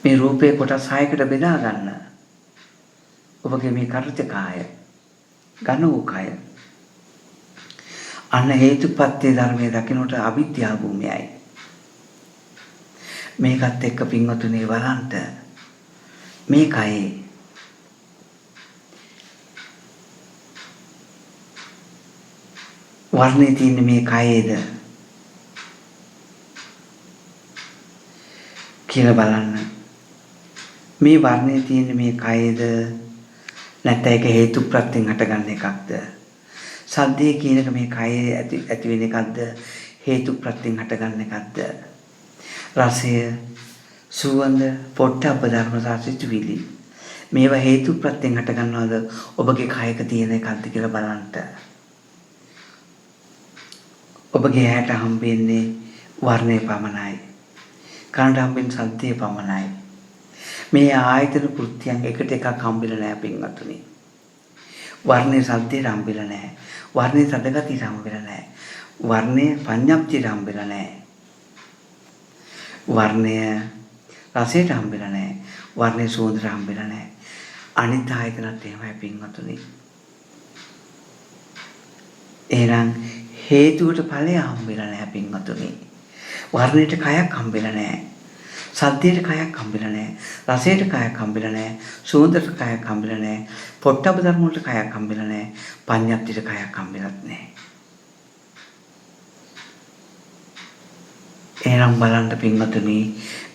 මේ රූපේ කොටස් 6කට බෙදා ගන්න. ඔබගේ මේ කර්ත කාය, ඝන වූ කාය. අන්න හේතුපත්‍ය ධර්මයේ දකින්නට අවිද්‍යා භූමියයි. මේකත් එක්ක පින්වතුනි වරන්ට මේ කයේ වර්ණේ තියෙන මේ කයේද කියලා බලන්න. මේ වර්ණේ තියෙන මේ කයේද නැත්නම් ඒක හේතු ප්‍රත්‍යයෙන් හටගන්න එකක්ද? සද්දේ කියන එක මේ කයේ ඇති වෙන එකක්ද? හේතු ප්‍රත්‍යයෙන් හටගන්න එකක්ද? රසය, සුවඳ, පොට්ටබ්බ ධර්ම සාසිතුවිලි මේවා හේතු ප්‍රත්‍යයෙන් හටගන්නවද? ඔබගේ කයක තියෙන එකක්ද කියලා බලන්න. ඔබගේ ඇහැට හම්බෙන්නේ වර්ණේ පමණයි. කනට හම්බෙන්නේ ශබ්දේ පමණයි. මේ ආයතන කෘත්‍යයන් එකට එකක් හම්බෙලා නැහැ පින්වතුනි. වර්ණේ ශබ්දේ හම්බෙලා නැහැ. වර්ණේ සදගතිය හම්බෙලා නැහැ. වර්ණේ පඤ්ඤප්තිය හම්බෙලා නැහැ. වර්ණය රසයට හම්බෙලා නැහැ. වර්ණේ සුවඳට හම්බෙලා නැහැ. අනිත් ආයතනත් එහෙමයි පින්වතුනි. එහෙනම් හේතුවට ඵලය හම්බෙලා නැහැ පින්වතුනි. වර්ණයට කයක් හම්බෙලා නැහැ. සද්දයට කයක් හම්බෙලා නැහැ. රසයට කයක් හම්බෙලා නැහැ. සුවඳට කයක් හම්බෙලා නැහැ. පොට්ටබ්බ ධර්ම වලට කයක් හම්බෙලා නැහැ. පඤ්ඤප්තියට කයක් හම්බෙලත් නැහැ. එහෙනම් බලන්න පින්වතුනි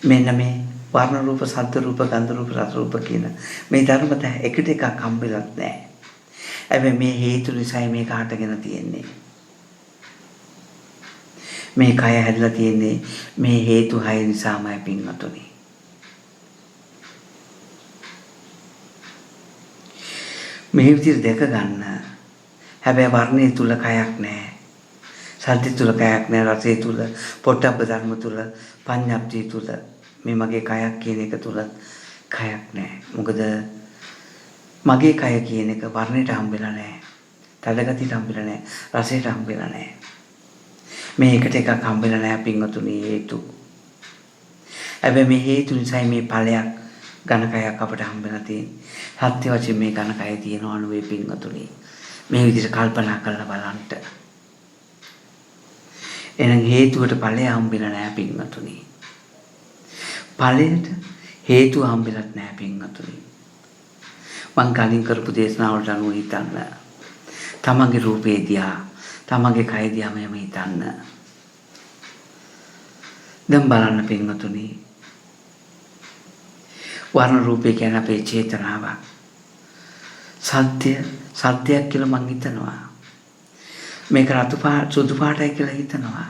මෙන්න මේ වර්ණ රූප, ශබ්ද රූප, ගන්ධ රූප, රස රූප කියන මේ ධර්මත එකට එකක් හම්බෙලත් නැහැ. හැබැයි මේ හේතු නිසායි මේක හටගෙන තියෙන්නේ. මේ කය හැදලා තියෙන්නේ මේ හේතු 6 නිසාමයි පින්වතුනි. මේ විදිහට දැක ගන්න. හැබැයි වර්ණයේ තුල කයක් නැහැ. සද්ද තුල කයක් නැහැ. රසයේ තුල, පොට්ටබ්බ ධර්ම තුල, පඤ්ඤප්තිය තුල මේ මගේ කයක් කියන එක තුල කයක් නැහැ. මොකද මගේ කය කියන එක වර්ණයට හම්බෙලා නැහැ. තදගතියට හම්බෙලා නැහැ. රසයට හම්බෙලා නැහැ. මේ එකට එකක් හම්බෙලා නැහැ පින්වතුනි හේතු. හැබැයි මේ හේතු නිසායි මේ ඵලයක් ඝනකයක් අපට හම්බෙලා තියෙන්නේ. සත්‍ය වශයෙන් මේ ඝනකය තියෙනවා නෙවෙයි පින්වතුනි. මේ විදිහට කල්පනා කරලා බලන්න. එහෙනම් හේතුවට ඵලය හම්බෙලා නැහැ පින්වතුනි. ඵලයට හේතුව හම්බෙලත් නැහැ පින්වතුනි. මං කලින් කරපු දේශනාවලට අනුව හිතන්න. තමන්ගේ රූපේ දිහා, තමන්ගේ කය දිහා මෙහෙම හිතන්න. දැන් බලන්න පින්වතුනි. වර්ණ රූපේ කියන්නේ අපේ චේතනාවක්. සත්‍යයක් කියලා මං හිතනවා. මේක රතු පාට සුදු පාටයි කියලා හිතනවා.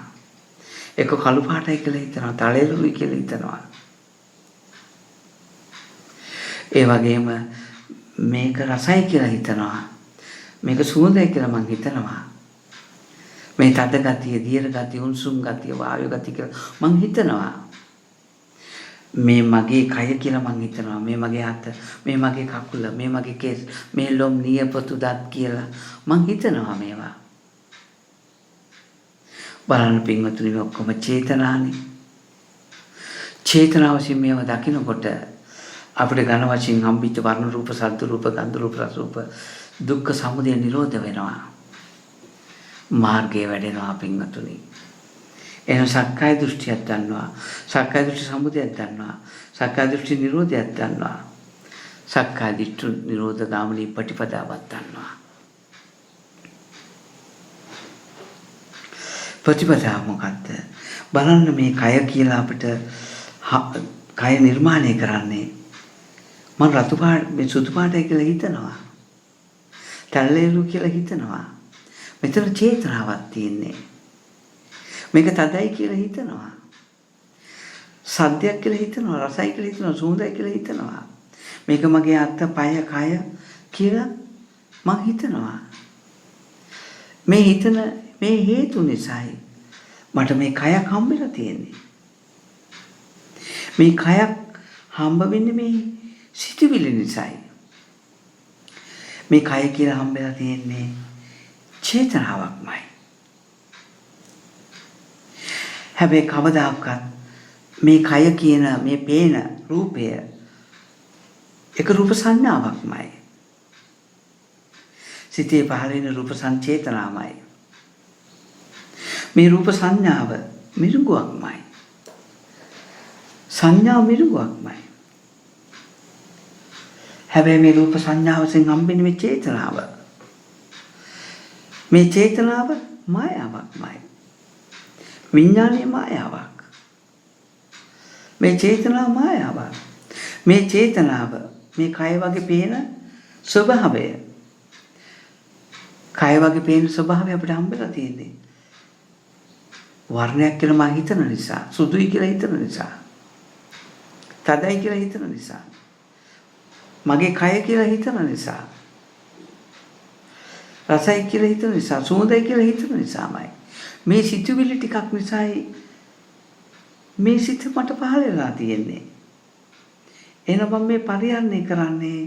එක කළු පාටයි කියලා හිතනවා. තලෙලුයි කියලා හිතනවා. ඒ වගේම මේක රසයි කියලා හිතනවා. මේක සුවඳයි කියලා මං හිතනවා. මේ තද ගතිය, දියර ගතිය, උණුසුම් ගතිය, වායු ගතිය කියලා මං හිතනවා. මේ මගේ කය කියලා මං හිතනවා. මේ මගේ අත, මේ මගේ කකුල, මේ මගේ කෙස්, මේ ලොම් නියපොතු දත් කියලා මං හිතනවා මේවා. බලන්න පින්වතුනි මේ ඔක්කොම චේතනානේ. චේතනාවසින් මේව දකිනකොට අපිට ඝන වශයෙන් හම්බෙච්ච වර්ණ රූප, ශබ්ද රූප, ගන්ධ රූප, රස රූප, දුක්ඛ සමුදය නිරෝධ වෙනවා. මාර්ගය වැඩෙනවා පින්වතුනි. එහෙනම් සක්කාය දෘෂ්ටියක් ගන්නවා. සක්කාය දෘෂ්ටි සමුදයක් ගන්නවා. සක්කාය දෘෂ්ටි නිරෝධයක් ගන්නවා. සක්කාය දිට්ඨි නිරෝධ ගාමිනී ප්‍රතිපදාවක් ගන්නවා. ප්‍රතිපදාව මොකද්ද? බලන්න මේ කය කියලා අපිට කය නිර්මාණය කරන්නේ මම රතු පාට මේ සුදු පාටයි කියලා හිතනවා. තල්ලේලු කියලා හිතනවා. මෙතන චේතනාවක් තියෙන්නේ. මේක තදයි කියලා හිතනවා. සද්දයක් කියලා හිතනවා. රසයි කියලා හිතනවා. සුවඳයි කියලා හිතනවා. මේක මගේ අත, පය, කය කියලා මම හිතනවා. මේ හිතන මේ හේතු නිසායි මට මේ කයක් හම්බෙලා තියෙන්නේ. මේ කයක් හම්බ වෙන්නේ මේ සිතුවිලි නිසායි. මේ කය කියලා හම්බෙලා තියෙන්නේ චේතනාවක්මයි. හැබැයි කවදාකවත් මේ කය කියන මේ පේන රූපය එක රූප සංඥාවක්මයි. සිතේ පහළ වෙන රූප සංචේතනාවයි. මේ රූප සංඥාව මිරිඟුවක්මයි. සංඥාව මිරිඟුවක්මයි. හැබැයි මේ රූප සංඥාවසෙන් හම්බෙන්නේ මේ චේතනාව. මේ චේතනාව මායාවක්මයි. විඥානීය මායාවක්. මේ චේතනාව මායාවක්. මේ චේතනාව මේ කය වගේ පේන ස්වභාවය. කය වගේ පේන ස්වභාවය අපිට හම්බෙලා තියෙන්නේ. වර්ණයක් කියලා මම හිතන නිසා, සුදුයි කියලා හිතන නිසා, තදයි කියලා හිතන නිසා, මගේ කය කියලා හිතන නිසා, රසයි කියලා හිතන නිසා, සුවඳයි කියලා හිතන නිසාමයි. මේ සිතුවිලි ටිකක් නිසායි මේ සිත මට පහළ වෙලා තියෙන්නේ. එහෙනම් මම මේ පරිහරණය කරන්නේ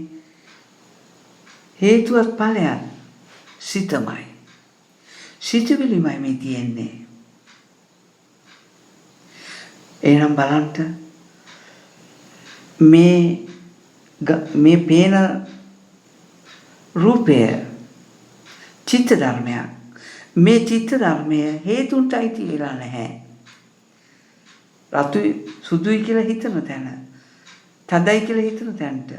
හේතුවත් ඵලයක් සිතමයි. සිතුවිලිමයි මේ තියෙන්නේ. එහෙනම් බලන්න මේ පේන රූපය චිත්ත ධර්මයක්. මේ චිත්ත ධර්මය හේතුන්ට අයිති වෙලා නැහැ. රතුයි සුදුයි කියලා හිතන තැන, තදයි කියලා හිතන තැනට,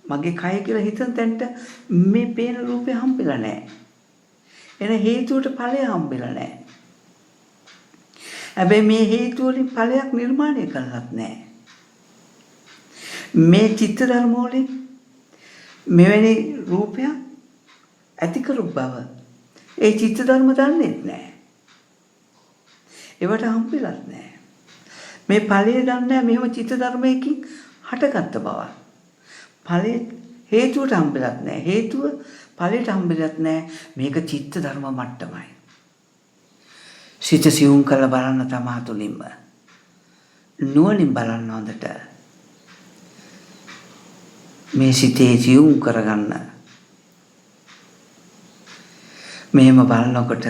මගේ කය කියලා හිතන තැනට මේ පේන රූපය හම්බෙලා නැහැ. එන හේතුවට ඵලය හම්බෙලා නැහැ. හැබැයි මේ හේතු වලින් ඵලයක් නිර්මාණය කරලත් නැහැ. මේ චිත්ත ධර්ම වලින් මෙවැනි රූපයක් ඇති කරු බව ඒ චිත්ත ධර්ම දන්නේ නැහැ. ඒවට හම්බෙලත් නැහැ. මේ ඵලය දන්නේ නැහැ. මෙහෙම චිත්ත ධර්මයකින් හටගත්ත බව. ඵලයේ හේතුවට හම්බෙලත් නැහැ. හේතුව ඵලයට හම්බෙලත් නැහැ. මේක චිත්ත ධර්ම මට්ටමයි. සිත සියුම් කරලා බලන්න තමා තුළින්ම නුවණින් බලන්න හොඳට මේ සිතේ සියුම් කරගන්න. මෙහෙම බලනකොට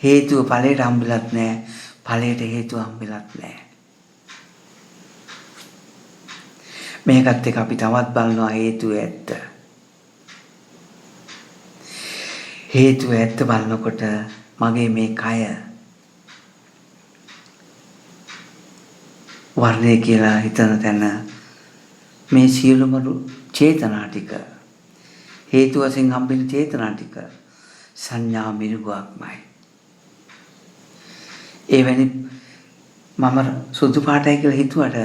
හේතුව ඵලයට හම්බෙලත් නැහැ. ඵලයට හේතුව හම්බෙලත් නැහැ. මේකත් එක්ක අපි තවත් බලනවා හේතුව ඇත්ත. හේතුව ඇත්ත බලනකොට මගේ මේ කය වර්ණය කියලා හිතන තැන මේ සියලුම චේතනා ටික හේතු වශයෙන් හම්බෙන චේතනා ටික සංඥා මිරිගුවක්මයි. එවැනි මම සුදු පාටයි කියලා හිතුවට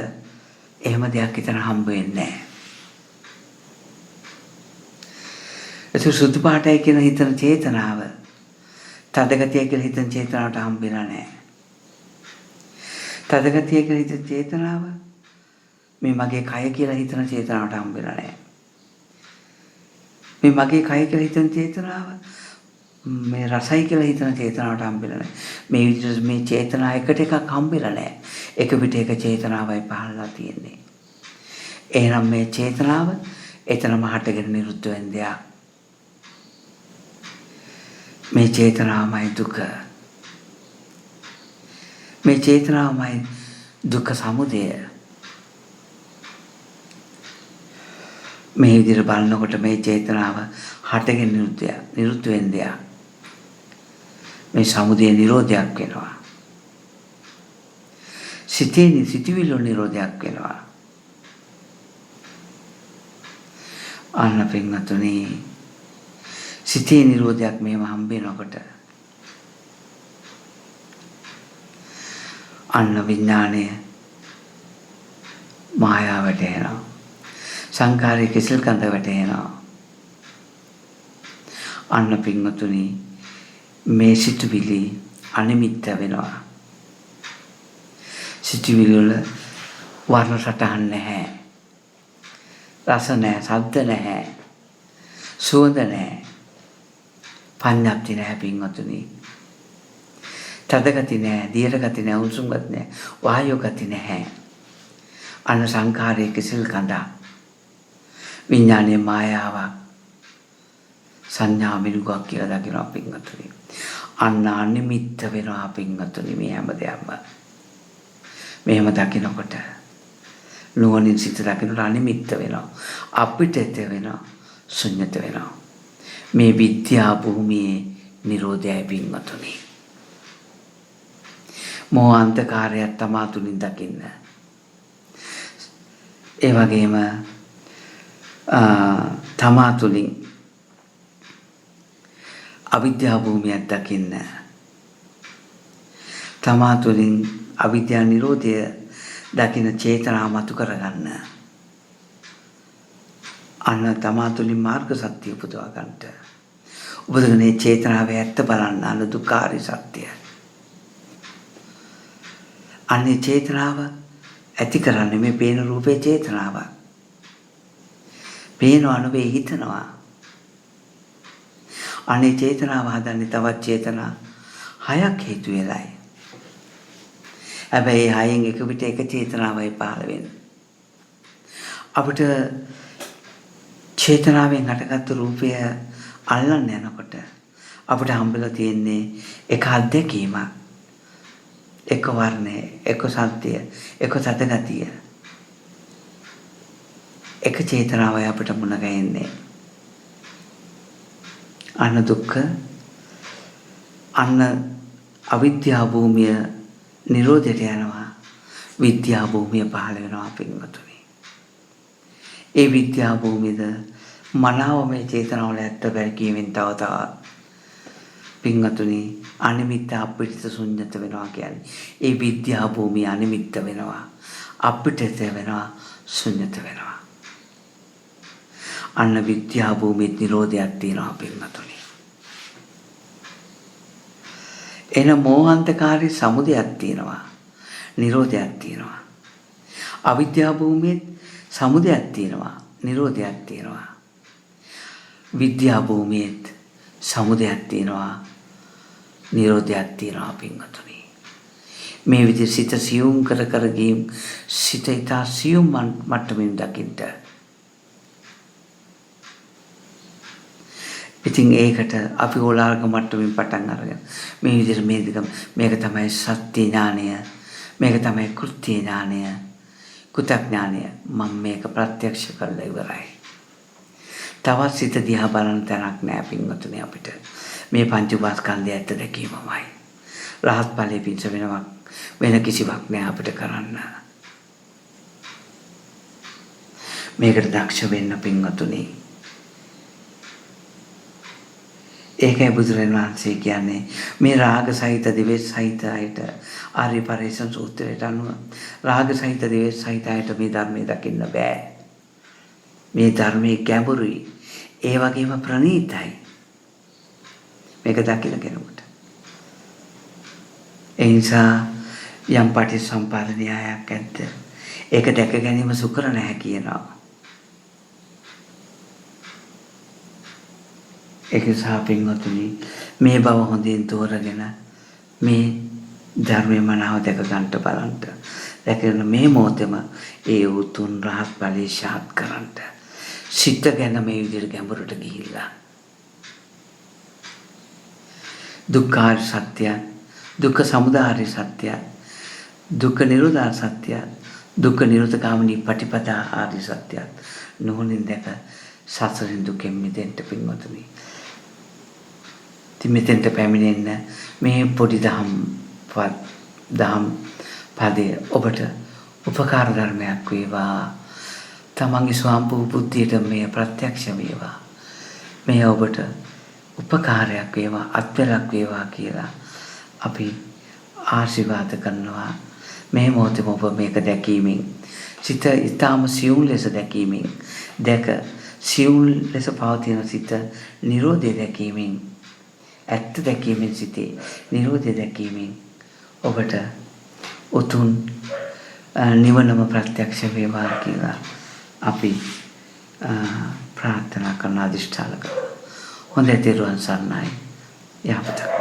එහෙම දෙයක් හිතන හම්බ වෙන්නේ නැහැ. ඒ සුදු පාටයි කියන හිතන චේතනාව තදගතිය කියලා හිතන චේතනාවට හම්බ වෙලා නැහැ. තදගතිය කියලා හිතන චේතනාව මේ මගේ කය කියලා හිතන චේතනාවට හම්බ වෙලා නැහැ. මේ මගේ කය කියලා හිතන චේතනාව මේ රසයි කියලා හිතන චේතනාවට හම්බෙලා නැහැ. මේ විදිහට මේ චේතනා එකට එකක් හම්බෙලා නැහැ. එක පිට එක චේතනාවයි පහළලා තියෙන්නේ. එහෙනම් මේ චේතනාව එතනම හටගෙන නිරුද්ධ වෙන දෙයක්. මේ චේතනාවමයි දුක. මේ චේතනාවමයි දුක්ඛ සමුදය. මේ විදිහට බලනකොට මේ චේතනාව හටගෙන නිරුද්ධ වෙන දෙයක්. මේ සමුදය නිරෝධයක් වෙනවා. සිතේ සිටිවිල්ල නිරෝධයක් වෙනවා. අන්න පින්වතුනි සිතේ නිරෝධයක් මේව හම්බ වෙනකොට අන්න විඥාණය මායාවට එනවා. සංකාරයේ කෙසෙල් කඳ වැටෙනවා. අන්න පින්වතුනි මේ සිතුවිලි අනිමිත්ත වෙනවා. සිතුවිලි වල වර්ණ සටහන් නැහැ. රස නැහැ, ශබ්ද නැහැ, සුවඳ නැහැ, පඤ්ඤාප්ති නැහැ පින්වතුනි. තදගති නැහැ, දීර්ඝගති නැහැ, උණුසුම් ගති නැහැ, වායෝ ගති නැහැ. අන්න සංකාරයේ කෙසෙල් කඳ විඥානයේ මායාවක් සංඥා මිලුගක් කියලා දකිනවා පින්වතුනි. අන්න අනිමිත්ත වෙනවා පින්වතුනි මේ හැම දෙයක්ම. මෙහෙම දකිනකොට නුවණින් සිත දකිනකොට අනිමිත්ත වෙනවා. අපිට වෙනවා ශුන්‍යත වෙනවා. මේ විද්‍යා භූමියේ නිරෝධයයි පින්වතුනි. මෝහ අන්ධකාරයක් තමා තුලින් දකින්න. ඒ වගේම තමා තුලින් අවිද්‍යා භූමියක් දකින්න. තමා තුලින් අවිද්‍යා නිරෝධය දකින්න චේතනා මතු කරගන්න. අන්න තමා තුලින් මාර්ග සත්‍ය උපදවා ගන්නට. උපදගෙන චේතනාවේ ඇත්ත බලන්න අන්න දුක්ඛාරි සත්‍ය. අන්නේ චේතනාව ඇති කරන්නේ මේ පේන රූපේ චේතනාව. පේනවා නෙවෙයි හිතනවා. අනේ චේතනාව හදන්නේ තවත් චේතනා 6ක් හේතු වෙලයි. හැබැයි 6න් එක පිට එක චේතනාවයි පහළ වෙන්නේ. අපිට චේතනාවෙන් හටගත්තු රූපය අල්ලන්න යනකොට අපිට හම්බෙලා තියෙන්නේ එක අත්දැකීමක්. එක වර්ණය, එක සත්‍ය, එක සතගතිය. එක චේතනාවයි අපිට මුණ ගැහෙන්නේ. අන්න දුක්ඛ අන්න අවිද්‍යා භූමිය නිරෝධයට යනවා. විද්‍යා භූමිය පහළ වෙනවා පින්වතුනි. ඒ විද්‍යා භූමියද මනාව මේ චේතනාවල ඇත්ත බැලීමෙන් තව තවත් පින්වතුනි අනිමිත්ත අපිට ශුන්‍යත වෙනවා කියන්නේ. ඒ විද්‍යා භූමිය අනිමිත්ත වෙනවා. අපිට වෙනවා ශුන්‍යත වෙනවා. අන්න විද්‍යා භූමියේ නිරෝධයක් තියෙනවා පින්වතුනි. එන මෝහන්තකාරී සමුදයක් තියෙනවා. නිරෝධයක් තියෙනවා. අවිද්‍යා භූමියේ සමුදයක් තියෙනවා. නිරෝධයක් තියෙනවා. විද්‍යා භූමියේ සමුදයක් තියෙනවා. නිරෝධයක් තියෙනවා පින්වතුනි. මේ විදිහට සිත සියුම් කර ගියම් සිත ඊට සියුම් මට්ටමින් දකින්න. ඉතින් ඒකට අපි ඕලාරක මට්ටමින් පටන් අරගෙන මේ විදිහට මේක තමයි සත්‍ය ඥානය, මේක තමයි කෘත්‍ය ඥානය, කෘතඥානය. මම මේක ප්‍රත්‍යක්ෂ කරලා ඉවරයි. තවත් සිත දිහා බලන තැනක් නෑ පින්වතුනි අපිට. මේ පංච උපාස්කන්ධය ඇත්ත දැකීමමයි. රහත් ඵලයේ පිංස වෙන කිසිවක් නෑ අපිට කරන්න. මේකට දක්ෂ වෙන්න පින්වතුනි. ඒකයි බුදුරජාණන් වහන්සේ කියන්නේ මේ රාග සහිත දෙවෙස් සහිත අයට ආර්ය පරිශ්‍රම සූත්‍රයට අනුව රාග සහිත දෙවෙස් සහිත අයට මේ ධර්මයේ දකින්න බෑ. මේ ධර්මයේ ගැඹුරුයි. ඒ වගේම ප්‍රණීතයි. මේක දකින්න කෙනෙකුට. ඒ නිසා යම් පටිච්චසමුප්පාද න්‍යායක් ඇද්ද ඒක දැක ගැනීම සුකර නැහැ කියනවා. ඒක නිසා පින්වතුනි මේ බව හොඳින් තෝරගෙන මේ ධර්මය මනාව දැක ගන්නට බලන්න. දැකගෙන මේ මොහොතේම ඒ උතුම් රහත් ඵලයේ සාත් කරන්න. සිත ගැන මේ විදිහට ගැඹුරට ගිහිල්ලා දුක්ඛාර සත්‍ය, දුක්ඛ සමුදය සත්‍ය, දුක්ඛ නිරෝධ සත්‍ය, දුක්ඛ නිරෝධගාමිනී පටිපදා ආදී සත්‍ය නොහොනින් දැක සසරින් දුකෙන් මිදෙන්න පින්වතුනි. මෙතෙන්ට පැමිණෙන්න මේ පොඩි දහම් පදයේ ඔබට උපකාර ධර්මයක් වේවා. තමන්ගේ ස්වාම්පූ බුද්ධියට මේ ප්‍රත්‍යක්ෂ වේවා. මේ ඔබට උපකාරයක් වේවා, අත්වලක් වේවා කියලා අපි ආශිර්වාද කරනවා. මේ මොහොතේම ඔබ මේක දැකීමෙන් සිත ඊටාම සියුම් ලෙස දැකීමෙන් දැක සියුම් ලෙස පවතින සිත නිරෝධය දැකීමෙන් ඇත්ත දැකීමෙන් සිටේ නිරෝධය දැකීමෙන් ඔබට උතුම් නිවනම ප්‍රත්‍යක්ෂ වේවා කියලා අපි ප්‍රාර්ථනා කරන අදිෂ්ඨාන කරනවා. හොඳයි, තෙරුවන් සරණයි. යහපත